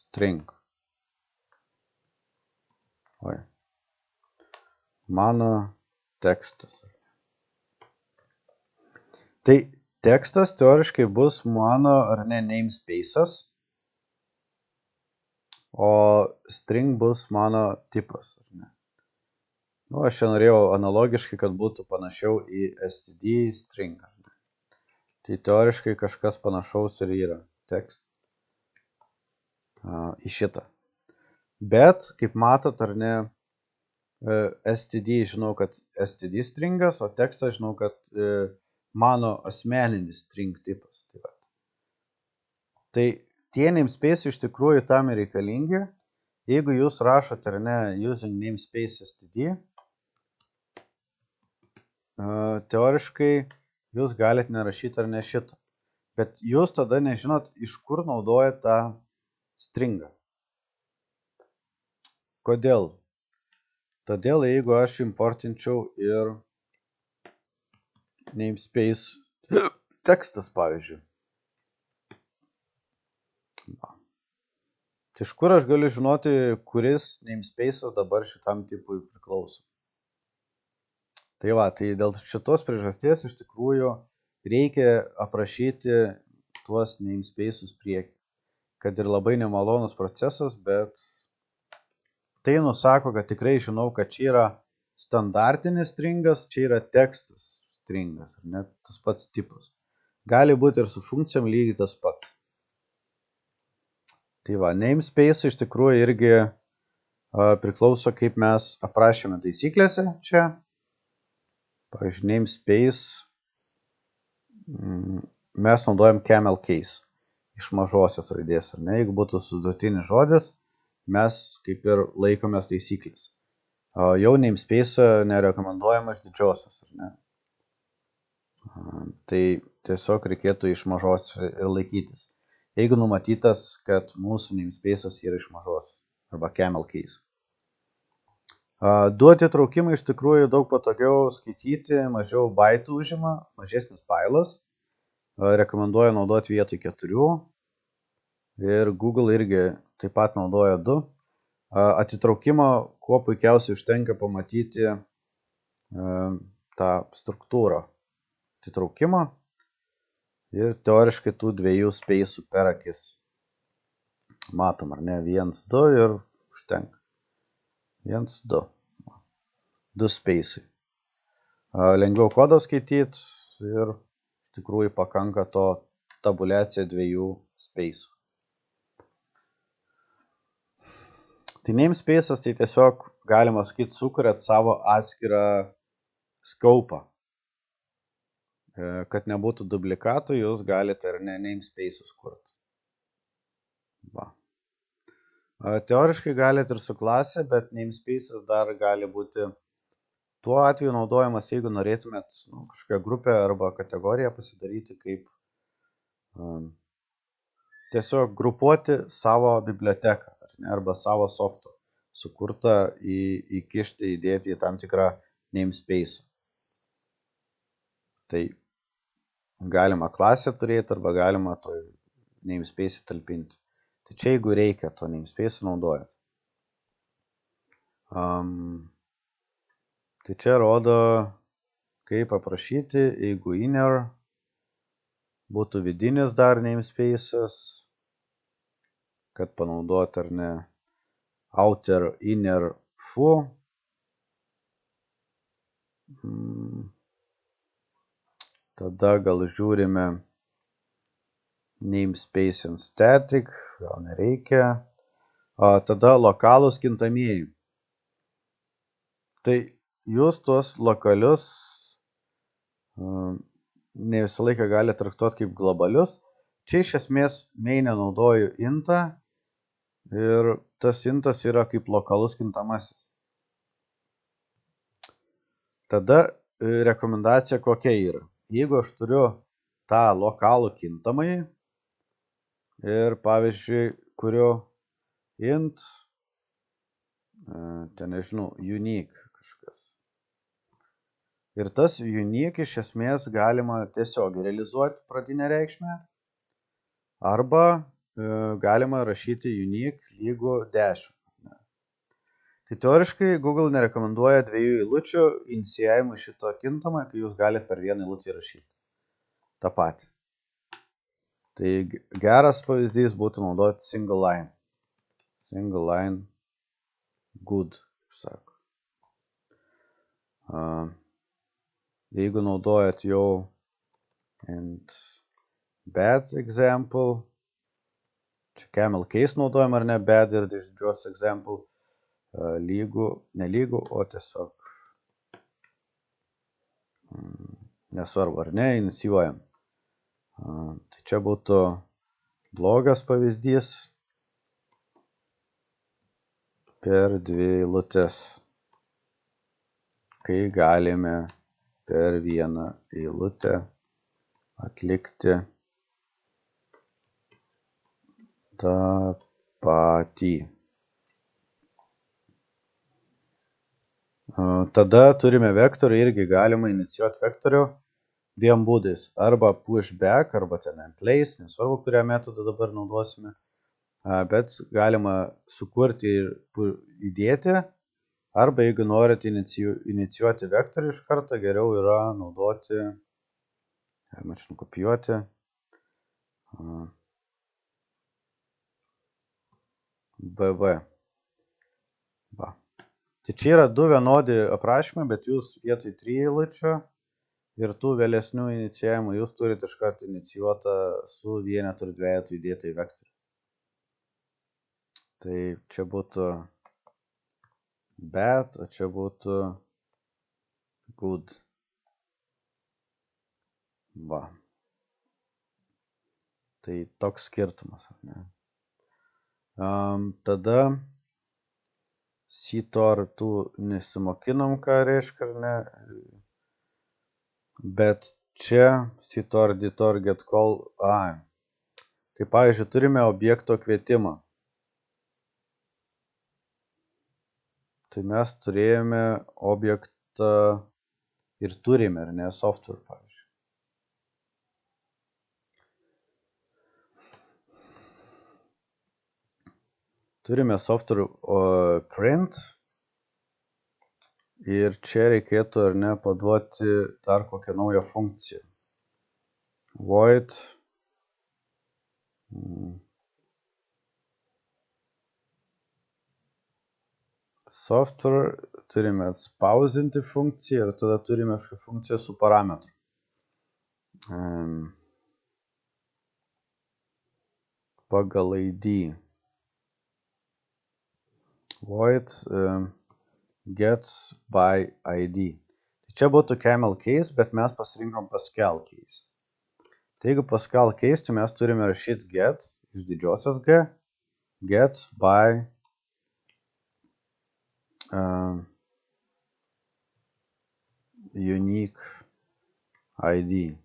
string. Mano tekstas. Tai tekstas teoriškai bus mano ar ne namespace'as, o string bus mano tipas. Aš čia norėjau analogiškai, kad būtų panašiau į std string. Tai teoriškai kažkas panašaus ir yra tekst į šitą. Bet, kaip matot, ar ne, std žinau, kad std stringas, o tekstas žinau, kad mano asmeninis string tipas. Tai tie namespace iš tikrųjų tam ir reikalingi. Jeigu jūs rašote, ar ne, using namespace std, teoriškai jūs galite nerašyti ar ne šitą. Bet jūs tada nežinot, iš kur naudojate tą stringą. Kodėl? Todėl, jeigu aš importinčiau ir namespace tekstas, pavyzdžiui. Tai iš kur aš galiu žinoti, kuris namespace'as dabar šitam tipui priklauso. Tai dėl šitos priežasties iš tikrųjų reikia aprašyti tuos namespace'us priekį. Kad ir labai nemalonus procesas, bet tai nusako, kad tikrai žinau, kad čia yra standartinis stringas, čia yra tekstas stringas, ar net tas pats tipas. Gali būti ir su funkcijom lygiai tas pats. Tai namespace iš tikrųjų irgi priklauso, kaip mes aprašėme taisyklėse čia. Pavyzdžiui, namespace mes naudojam camel case iš mažosios raidės, ar ne? Jeigu būtų sudurtinis žodis, mes kaip ir laikomės taisyklės. Jau namespace nerekomenduojama iš didžiosios, ar ne? Tai tiesiog reikėtų iš mažos ir laikytis. Jeigu numatytas, kad mūsų namespace'as yra iš mažos arba camel case. Du atitraukimai iš tikrųjų daug patogiau skaityti, mažiau baitų užima, mažesnis failas. Rekomenduoju naudoti vietoj 4. Ir Google irgi taip pat naudoja 2. Atitraukimo kuo puikiausiai užtenka pamatyti tą struktūrą atitraukimo ir teoriškai tų 2 space'ų per akis. Matom, ar ne? 1, 2 ir užtenka. 1, 2. 2 space'ai. Lengviau kodą skaityti ir iš tikrųjų pakanka to tabuliacija 2 space'ų. Tai namespace'as tai tiesiog galima sakyti sukuriat savo atskirą skaupą. Kad nebūtų duplikatų, jūs galite ar ne namespace'us kurti. Teoriškai galite ir su klase, bet namespace'as dar gali būti tuo atveju naudojamas, jeigu norėtumėt kažkokią grupę arba kategoriją pasidaryti, kaip tiesiog grupuoti savo biblioteką arba savo softą sukurtą įkišti, įdėti į tam tikrą namespace. Tai galima klasę turėti arba galima to namespace talpinti. Tai čia jeigu reikia, to namespace naudojat. Tai čia rodo, kaip aprašyti, jeigu inner būtų vidinis dar namespace'as, kad panaudoti ar ne outer, inner, foo. Tada gal žiūrime namespace and static, gal nereikia. Tada lokalūs kintamieji. Tai jūs tuos lokalius ne visą laiką gali traktuoti kaip globalius. Čia iš esmės main'e naudoju intą ir tas intas yra kaip lokalus kintamasis. Tada rekomendacija kokia yra. Jeigu aš turiu tą lokalų kintamąjį ir pavyzdžiui kuriu int, ten nežinau, unique kažkas. Ir tas unique iš esmės galima tiesiog realizuoti pradinę reikšmę arba galima rašyti unique lygu 10. Tai teoriškai Google nerekomenduoja 2 eilučių inicijavimui šito kintamą, kai jūs galite per vieną eilutę rašyti tą patį. Tai geras pavyzdys būtų naudoti single line. Single line good, sako. Jeigu naudojat jau and bad example, čia camel case naudojam ar ne, bad ir iš didžios example, lygu, nelygu, o tiesiog nesvarbu ar ne, inicijuojam. Tai čia būtų blogas pavyzdys per 2 eilutes, kai galime per vieną eilutę atlikti tą patį. Tada turime vektorių, irgi galima inicijuoti vektorių 2 būdais. Arba pushback, arba ten place, nesvarbu, kurią metodą dabar naudosime. Bet galima sukurti ir įdėti. Arba jeigu norite inicijuoti vektorių iš karto, geriau yra naudoti, galima čia nukopijuoti. VV. Va. Tai čia yra 2 vienodi aprašymai, bet jūs vietoj 3 eilučių ir tų vėlesnių inicijavimų jūs turite iš karto inicijuotą su vienetu ir dvejetu įdėtą į vektorių. Tai čia būtų bad, o čia būtų good. Va. Tai toks skirtumas. Ne? Tada CTOR tų nesimokinom, ką reiškia, ar ne? Bet čia CTOR, DTOR, getCall, tai pavyzdžiui, turime objekto kvietimą. Tai mes turėjome objektą ir turime, ar ne, software, pavyzdžiui. Turime software print ir čia reikėtų, ar ne, paduoti dar kokią naują funkciją. Void software, turime atspausinti funkciją ir tada turime kažkokią funkciją su parametru. Pagal ID. Void get by ID. Tai čia būtų camel case, bet mes pasirinkom Pascal case. Tai jeigu Pascal case, tai mes turime rašyti get iš didžiosios G, get by unique ID.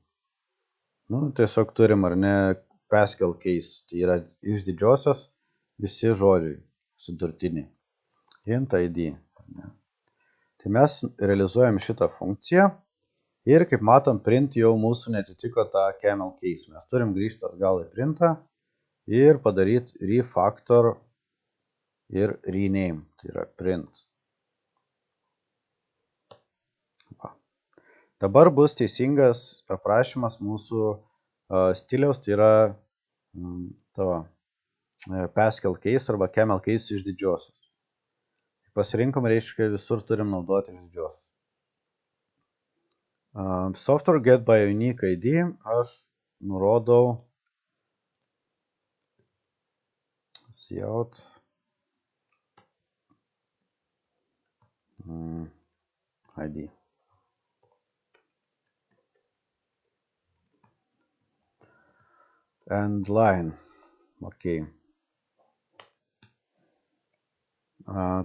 Nu, tiesiog turim, ar ne, Pascal case. Tai yra iš didžiosios visi žodžiai sudurtiniai. Int ID. Tai mes realizuojam šitą funkciją ir kaip matom, print jau mūsų netitiko tą camel case. Mes turim grįžti atgal į printą ir padaryti refactor ir rename. Tai yra print. Va. Dabar bus teisingas aprašymas mūsų stiliaus, tai yra tavo Pascal case arba camel case iš didžiosios. Pasirinkom, reiškia, visur turim naudoti iš didžiosios. Software get by unique ID aš nurodau cout ID. end line. Ok.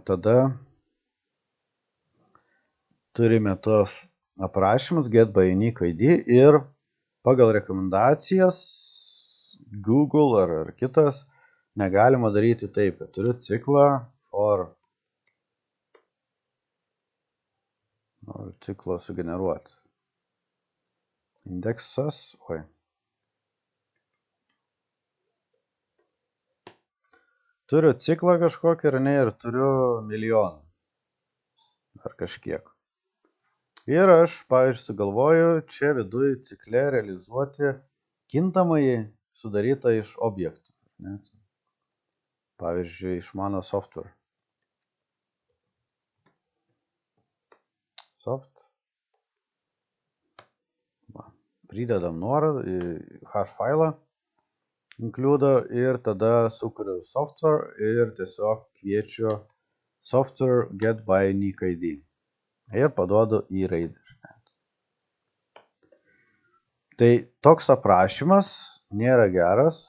Tada turime tos aprašymus get by unique ID ir pagal rekomendacijas Google ar kitas negalima daryti taip, kad turiu ciklą for noriu ciklą sugeneruoti. Indeksas, Turiu ciklą kažkokį ir turiu milijoną ar kažkiek. Ir aš, pavyzdžiui, sugalvoju čia viduj cikle realizuoti kintamąjį sudarytą iš objektų. Ne? Pavyzdžiui, iš mano software. Pridedam nuorodą į hash failą, include ir tada sukuriu software ir tiesiog kviečiu software get by unique ID ir paduodu į raidę. Tai toks aprašymas nėra geras.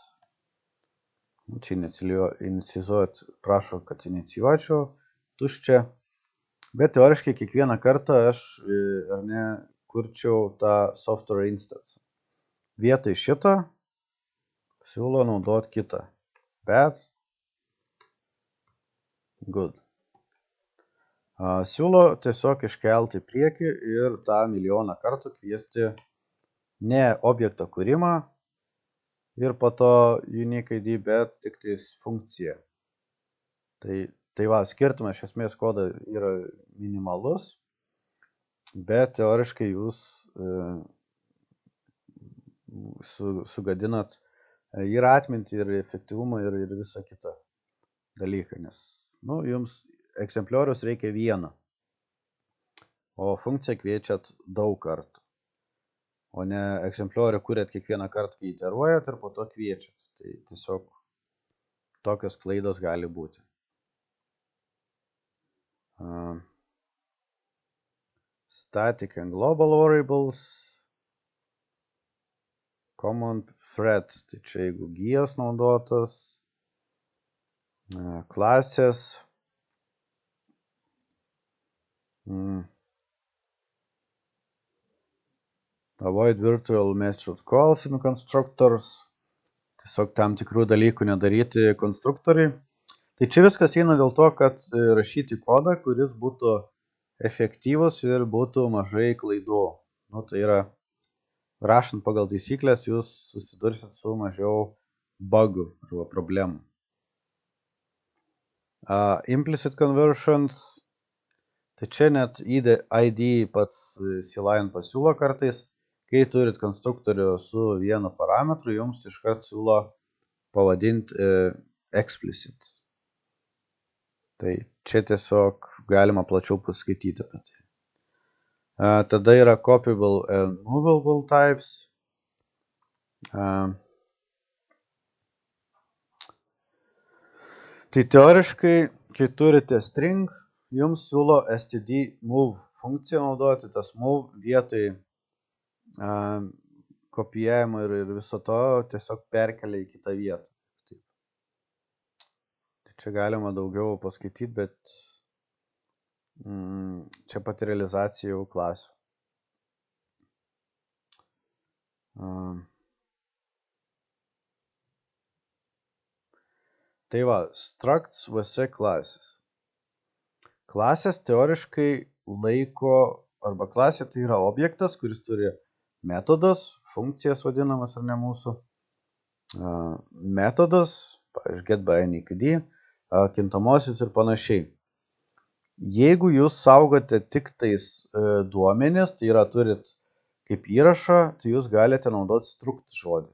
Čia inicijuot, prašo, kad inicijuočiau tuščią. Bet teoriškai kiekvieną kartą aš kurčiau tą software instance. Vietoj šito siūlo naudoti kitą. Bet good. Siūlo tiesiog iškelti į priekį ir tą milijoną kartų kviesti ne objekto kūrimą ir po to unique ID, bet tik tais funkciją. Tai va, skirtumas iš esmės kodo yra minimalus, bet teoriškai jūs sugadinat ir atmintį, ir efektyvumą, ir visą kitą dalyką, nes jums egzempliorius reikia vieną, o funkciją kviečiat daug kartų, o ne egzempliorių kuriat kiekvieną kartą, kai iteruojat ir po to kviečiat. Tai tiesiog tokios klaidos gali būti. Static and global variables, common thread, tai čia jeigu gijos naudotas, klasės, avoid virtual method calls in constructors, tiesiog tam tikrų dalykų nedaryti konstruktoriai. Tai čia viskas eina dėl to, kad rašyti kodą, kuris būtų efektyvus ir būtų mažai klaidų. Tai yra, rašant pagal taisyklės, jūs susidursit su mažiau bugų arba problemų. Implicit conversions, tai čia net ID pats C-line pasiūlo kartais, kai turit konstruktorių su vienu parametru, jums iškart siūlo pavadinti explicit. Tai čia tiesiog galima plačiau paskaityti apie tai. Tada yra copyable and movable types. Tai teoriškai, kai turite string, jums siūlo std move funkciją naudoti, tas move vietoj kopijavimo ir viso to tiesiog perkelia į kitą vietą. Tai čia galima daugiau paskaityti, bet čia pati realizacija jau klasių. Tai va, structs vs classes. Klasės teoriškai laiko, arba klasė tai yra objektas, kuris turi metodas, funkcijas vadinamas ar ne mūsų. Metodas, pavyzdžiui, get by unique ID, kintamosius ir panašiai. Jeigu jūs saugote tik tais duomenis, tai yra turit kaip įrašą, tai jūs galite naudoti struct žodį.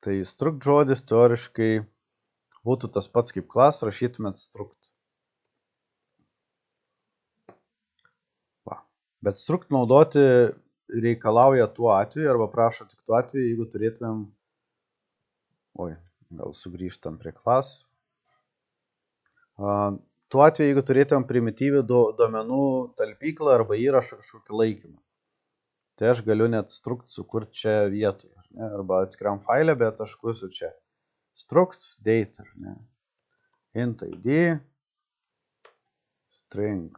Tai struct žodis teoriškai būtų tas pats kaip class, rašytumėt struct. Bet struct naudoti reikalauja tuo atveju, arba prašo tik tuo atveju, jeigu turėtumėm, gal sugrįžtam prie class. Tuo atveju, jeigu turėtumėm primityvių duomenų talpyklą arba įrašą kažkokį laikymą. Tai aš galiu net struct sukurti čia vietoje, ne? Arba atskiram failę, bet aš kursiu čia. Struct date, ne? Int ID, string,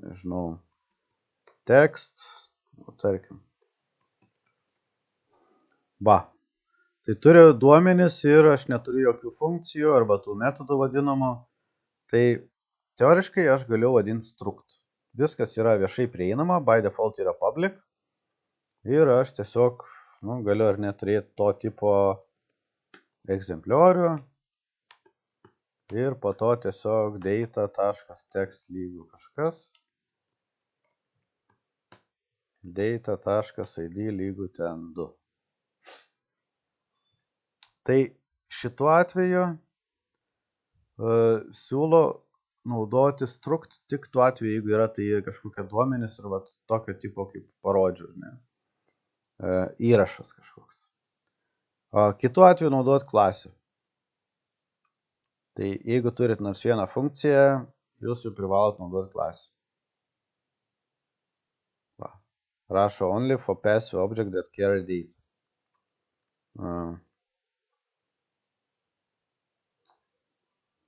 nežinau, text, tarkim. Va. Tai turiu duomenis ir aš neturiu jokių funkcijų arba tų metodų vadinamų. Tai teoriškai aš galiu vadinti struct. Viskas yra viešai prieinama, by default yra public. Ir aš tiesiog galiu ar neturėti to tipo egzempliorių. Ir po to tiesiog data.text lygu kažkas. Data.id lygu ten 2. Tai šituo atveju siūlo naudoti struct tik tuo atveju, jeigu yra tai kažkokie duomenys ir tokio tipo kaip parodžiu, ne? Įrašas kažkoks. Kitu atveju naudoti klasę. Tai jeigu turit nors vieną funkciją, jūs jau privalot naudoti klasę. Va. Rašo only for passive object that carry data.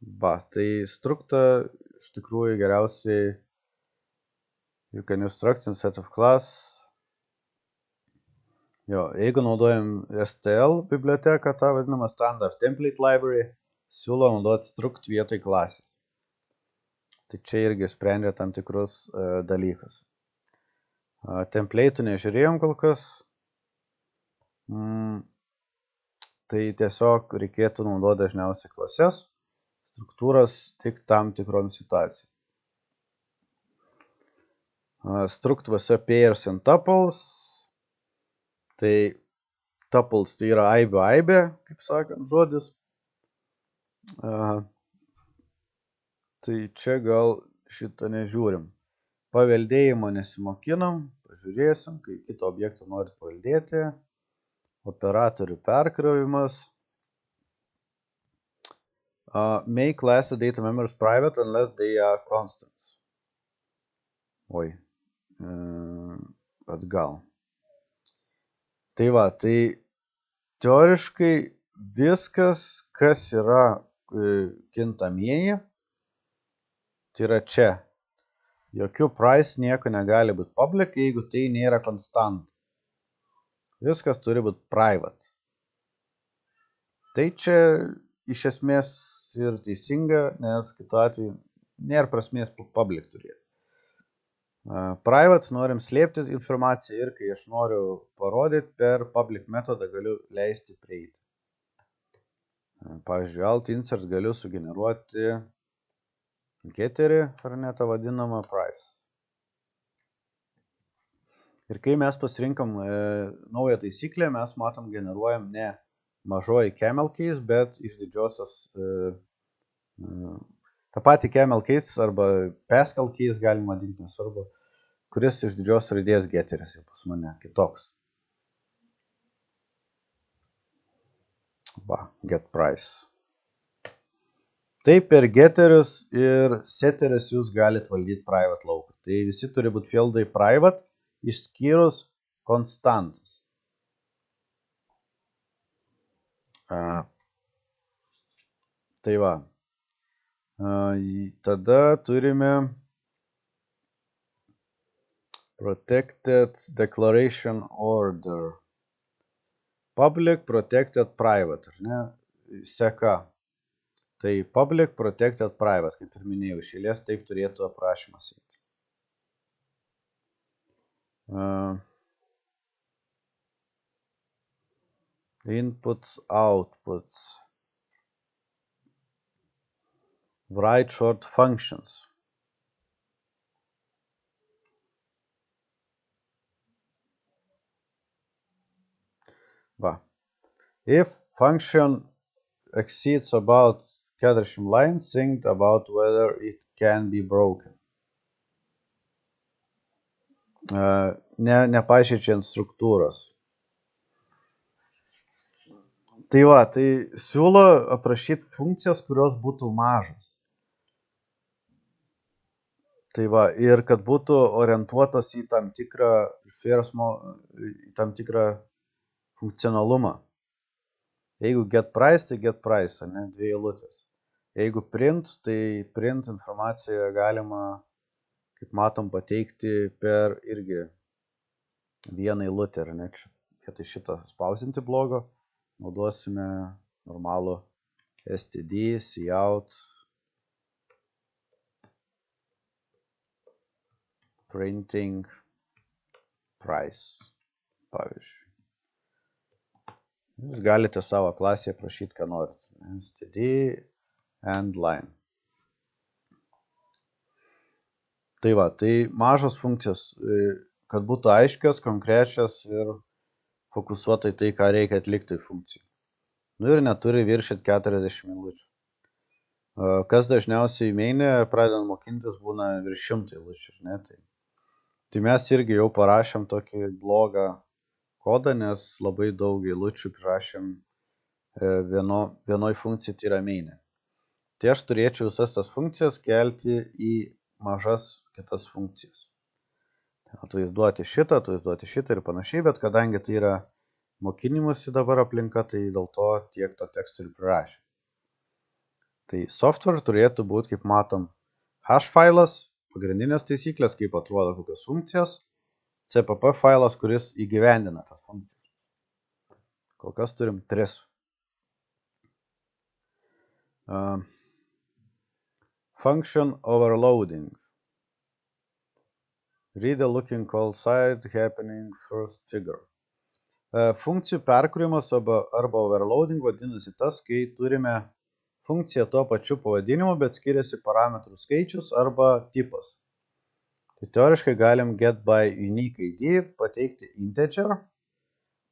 Va, tai struktą iš tikrųjų geriausiai you can use struct instead of class. Jo, jeigu naudojam STL biblioteką, tą vadinamą standard template library, siūlo naudoti struct vietoj klasės. Tai čia irgi sprendžia tam tikrus dalykus. Template'ų nežiūrėjom kol kas. Tai tiesiog reikėtų naudoti dažniausiai klases. Struktūras tik tam tikrom situacijom. Struct vs pairs and tuples. Tai tuples tai yra aibė, kaip sakant, žodis. Tai čia gal šitą nežiūrim. Paveldėjimo nesimokinam, pažiūrėsim, kai kito objekto norit paveldėti. Operatorių perkrovimas. Make class data members private unless they are constants. Oi. Atgal. Tai va, tai teoriškai viskas, kas yra kintamieji, tai yra čia. Jokių price nieko negali būti public, jeigu tai nėra konstant. Viskas turi būti private. Tai čia iš esmės ir teisinga, nes kitu atveju nėra prasmės public turėti. Private norim slėpti informaciją ir kai aš noriu parodyti per public metodą galiu leisti prieiti. Pavyzdžiui, alt insert galiu sugeneruoti getterį, ar ne tą vadinamą price. Ir kai mes pasirinkom naują taisyklę, mes matom generuojam ne mažoji camel case, bet iš didžiosios tą patį camel case arba Pascal case galima vadinti, nesvarbu, kuris iš didžios raidės getteris pas mane kitoks. Va, get price. Taip per getterius ir setterius jūs galite valdyti private lauką. Tai visi turi būti fieldai private, išskyrus konstantas. Tai va. Tada turime protected declaration order. Public, protected, private, ar ne? Seka. Tai public, protected, private, kaip ir minėjau, iš eilės taip turėtų aprašymas eiti. Inputs, outputs. Write short functions. Va. If function exceeds about 40 lines, think about whether it can be broken. Nepažeidžiant struktūros. Tai va, tai siūlo aprašyti funkcijas, kurios būtų mažos. Tai va, ir kad būtų orientuotas į tam tikrą funkcionalumą. Jeigu get price, tai get price, ne, 2 eilutės. Jeigu print, tai print informaciją galima, kaip matom, pateikti per irgi vieną eilutę, ar ne, vietoj šitą spausinti blogo, naudosime normalų std, cout, printing price, pavyzdžiui. Jūs galite savo klasėje prašyti, ką norit. std and line. Tai va, tai mažos funkcijos, kad būtų aiškios, konkrečios ir fokusuotai tai, ką reikia atlikti funkcijai. Nu ir neturi viršyti 40 minučių. Kas dažniausiai mainė, pradedant mokintis, būna virš 100 eilučių, ne? Tai mes irgi jau parašėm tokį blogą kodą, nes labai daug eilučių prirašėm vienoj funkcijai, tai yra mainė. Tai aš turėčiau visas tas funkcijas kelti į mažas kitas funkcijas. Atvaizduoti šitą ir panašiai, bet kadangi tai yra mokinimusi dabar aplinka, tai dėl to tiek to teksto ir prirašė. Tai software turėtų būti, kaip matom, hash failas, pagrindinės taisyklės, kaip atrodo kokios funkcijos, cpp failas, kuris įgyvendina tas funkcijas. Kol kas turim 3. Function overloading. Read a looking call side happening first figure. Funkcijų perkūrimas arba overloading vadinasi tas, kai turime funkciją tuo pačiu pavadinimu, bet skiriasi parametrų skaičius arba tipas. Tai teoriškai galim get by unique ID pateikti integer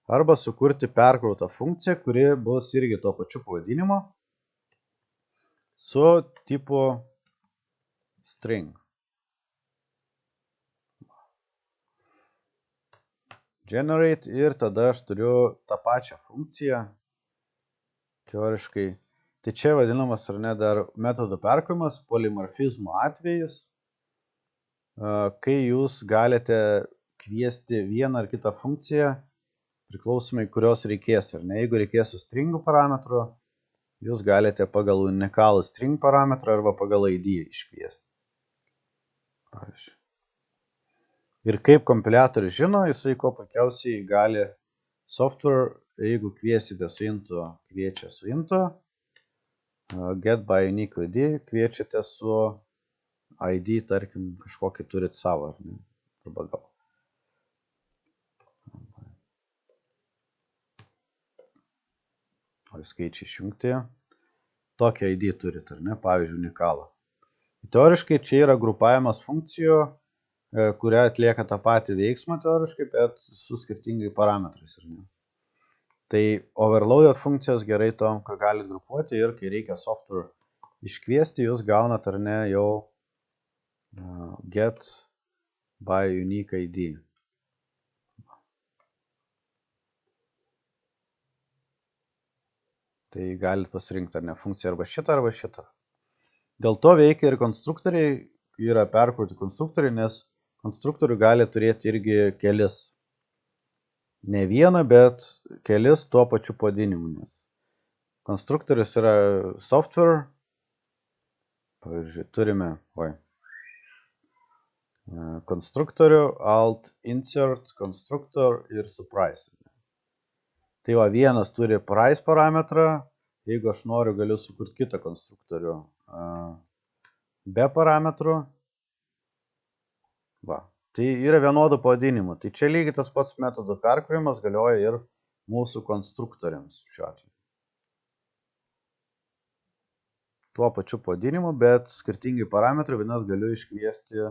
arba sukurti perkrautą funkciją, kuri bus irgi tuo pačiu pavadinimu su tipu string. Generate ir tada aš turiu tą pačią funkciją teoriškai. Tai čia vadinamas ar ne dar metodų perkūrimas polimorfizmo atvejais, kai jūs galite kviesti vieną ar kitą funkciją, priklausomai kurios reikės. Ar ne, jeigu reikės su stringų parametru, jūs galite pagal unikalų string parametrą arba pagal ID iškviesti. Pavyzdžiui. Ir kaip kompiliatorius žino, jisai ko puikiausiai gali software, jeigu kviesite su intu, kviečia su intu, get by unique ID, kviečiate su ID, tarkim, kažkokį turit savo, ar ne, arba gal. O skaičiai išjungti, tokią ID turit, ar ne, pavyzdžiui, unikalą. Teoriškai čia yra grupavimas funkcijų, kuria atlieka tą patį veiksmą teoriškai, bet su skirtingai parametrais, ar ne. Tai overloaded funkcijas gerai tom, ką galit grupuoti ir kai reikia software iškviesti, jūs gaunat ar ne jau get by unique ID. Tai galit pasirinkti ar ne funkciją arba šitą. Dėl to veikia ir konstruktoriai, yra perkurti konstruktoriai, nes konstruktorių gali turėti irgi kelis. Ne vieną, bet kelis tuo pačiu pavadinimu, nes konstruktorius yra software. Pavyzdžiui, turime konstruktorių, alt, insert, constructor ir surprise. Tai va, vienas turi price parametrą, jeigu aš noriu, galiu sukurti kitą konstruktorių be parametrų. Va, tai yra vienodų pavadinimų. Tai čia lygiai tas pats metodų perkūrimas galioja ir mūsų konstruktoriams šiuo atveju. Tuo pačiu pavadinimu, bet skirtingai parametrai, vienas galiu iškviesti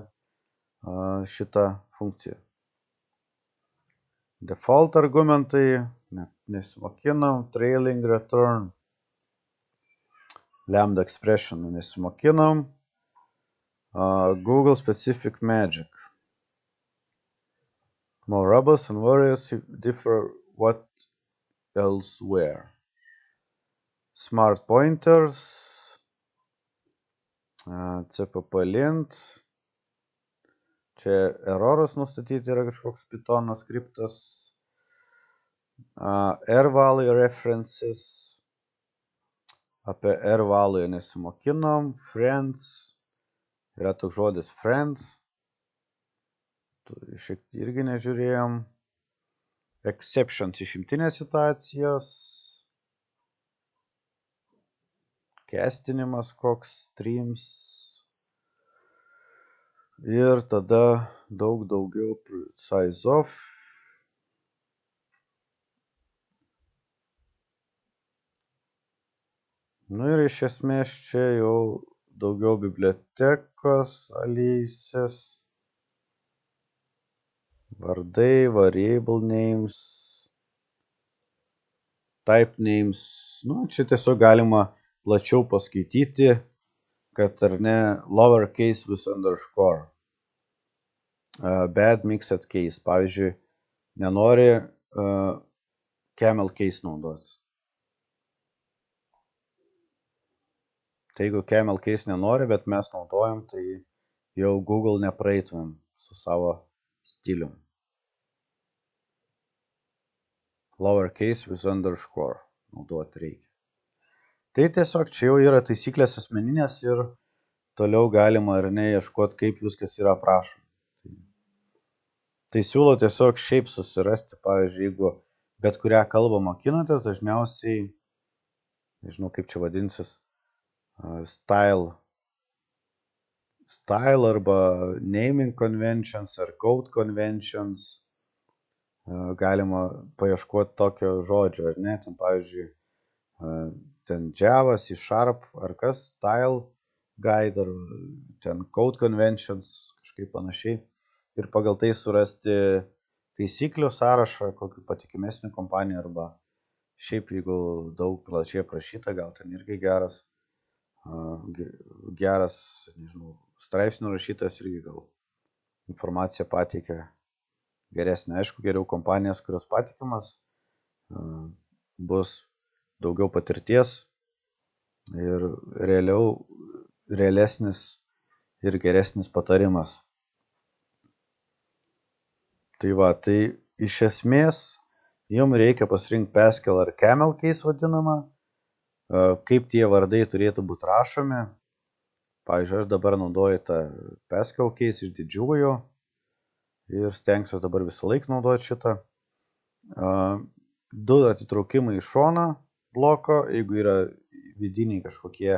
šitą funkciją. Default argumentai, nesimokinam, trailing return, lambda expression nesimokinam, Google specific magic. More robust and various differ what elsewhere. Smart pointers, cpp lint, Čia errorus nustatyti yra kažkoks Pythono skriptas. R-value references. Apie R-value nesimokinom. Friends. Yra toks žodis friends. Šiek tiek irgi nežiūrėjom. Exceptions išimtinės situacijos. Kestinimas koks, streams. Ir tada daugiau size of. Nu ir iš esmės čia jau daugiau bibliotekos, aliasės, vardai, variable names, type names. Nu, čia tiesiog galima plačiau paskaityti, kad ar ne lowercase with underscore. Bad mixed case. Pavyzdžiui, nenori camel case naudoti. Tai jeigu camel case nenori, bet mes naudojam, tai jau Google nepraeitumėm su savo stilium. Lowercase with underscore naudoti reikia. Tai tiesiog čia jau yra taisyklės asmeninės ir toliau galima ar ne ieškoti, kaip viskas yra aprašoma. Tai siūlau tiesiog šiaip susirasti, pavyzdžiui, jeigu bet kurią kalbą mokinatės, dažniausiai, nežinau kaip čia vadinsis, style arba naming conventions ar code conventions, galima paieškoti tokio žodžio, ar ne, ten pavyzdžiui, ten Java, C# ar kas, style guide ar ten code conventions, kažkaip panašiai, ir pagal tai surasti taisyklių sąrašą, kokių patikimesnių kompanijų arba šiaip jeigu daug plačiai aprašyta, gal ten irgi geras, nežinau, straipsnių rašytojas irgi gal informaciją pateikia geresnė. Aišku, geriau kompanijos, kurios patikimas, bus daugiau patirties ir realesnis ir geresnis patarimas. Tai va, tai iš esmės jums reikia pasirinkti Pascal ar Camel case vadinamą, kaip tie vardai turėtų būti rašomi. Pavyzdžiui, aš dabar naudoju tą Pascal case iš didžiųjų ir stengsiu dabar visą laiką naudoti šitą. 2 atitraukimai iš šono bloko, jeigu yra vidiniai kažkokie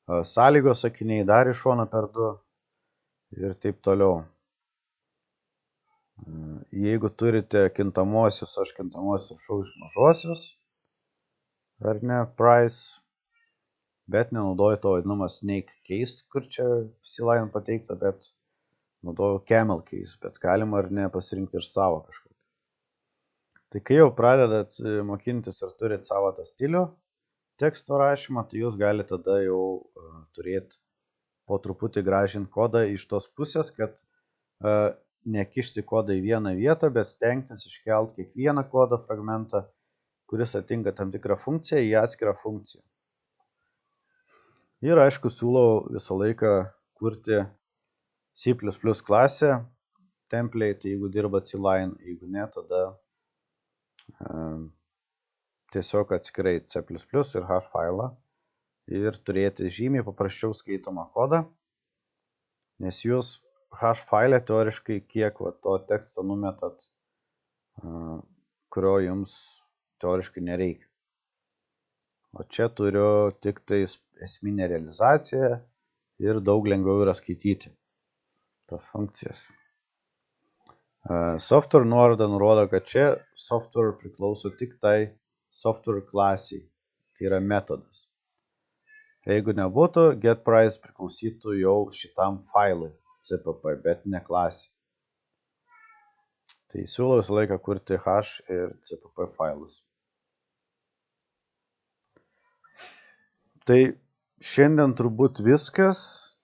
sąlygos sakiniai, dar iš šono per 2 ir taip toliau. Jeigu turite kintamosius, aš kintamosius rašau iš mažosios, ar ne, price, bet nenaudoju to vadinamą snake case, kur čia C-line pateikta, bet naudoju camel case, bet galima ar ne pasirinkti ir savo kažkokį. Tai kai jau pradedat mokintis ir turit savo tą stilių teksto rašymą, tai jūs galite tada jau turėti po truputį gražinti kodą iš tos pusės, kad nekišti kodą į vieną vietą, bet stengtis iškelti kiekvieną kodo fragmentą, kuris atitinka tam tikrą funkciją į atskirą funkciją. Ir aišku, siūlau visą laiką kurti C++ klasę, template, jeigu dirba C-line, jeigu ne, tada tiesiog atskirai C++ ir hash failą ir turėti žymiai paprasčiau skaitomą kodą, nes jūs hash failę teoriškai kiek to teksto numetat, kurio jums teoriškai nereikia. O čia turiu tik tai esminę realizaciją ir daug lengviau yra skaityti tas funkcijas. Software nuoroda nurodo, kad čia software priklauso tik tai software klasiai, tai yra metodas. Jeigu nebūtų, getPrice priklausytų jau šitam failui CPP, bet ne klasiai. Tai siūlau visą laiką kurti hash ir CPP failus. Tai šiandien turbūt viskas.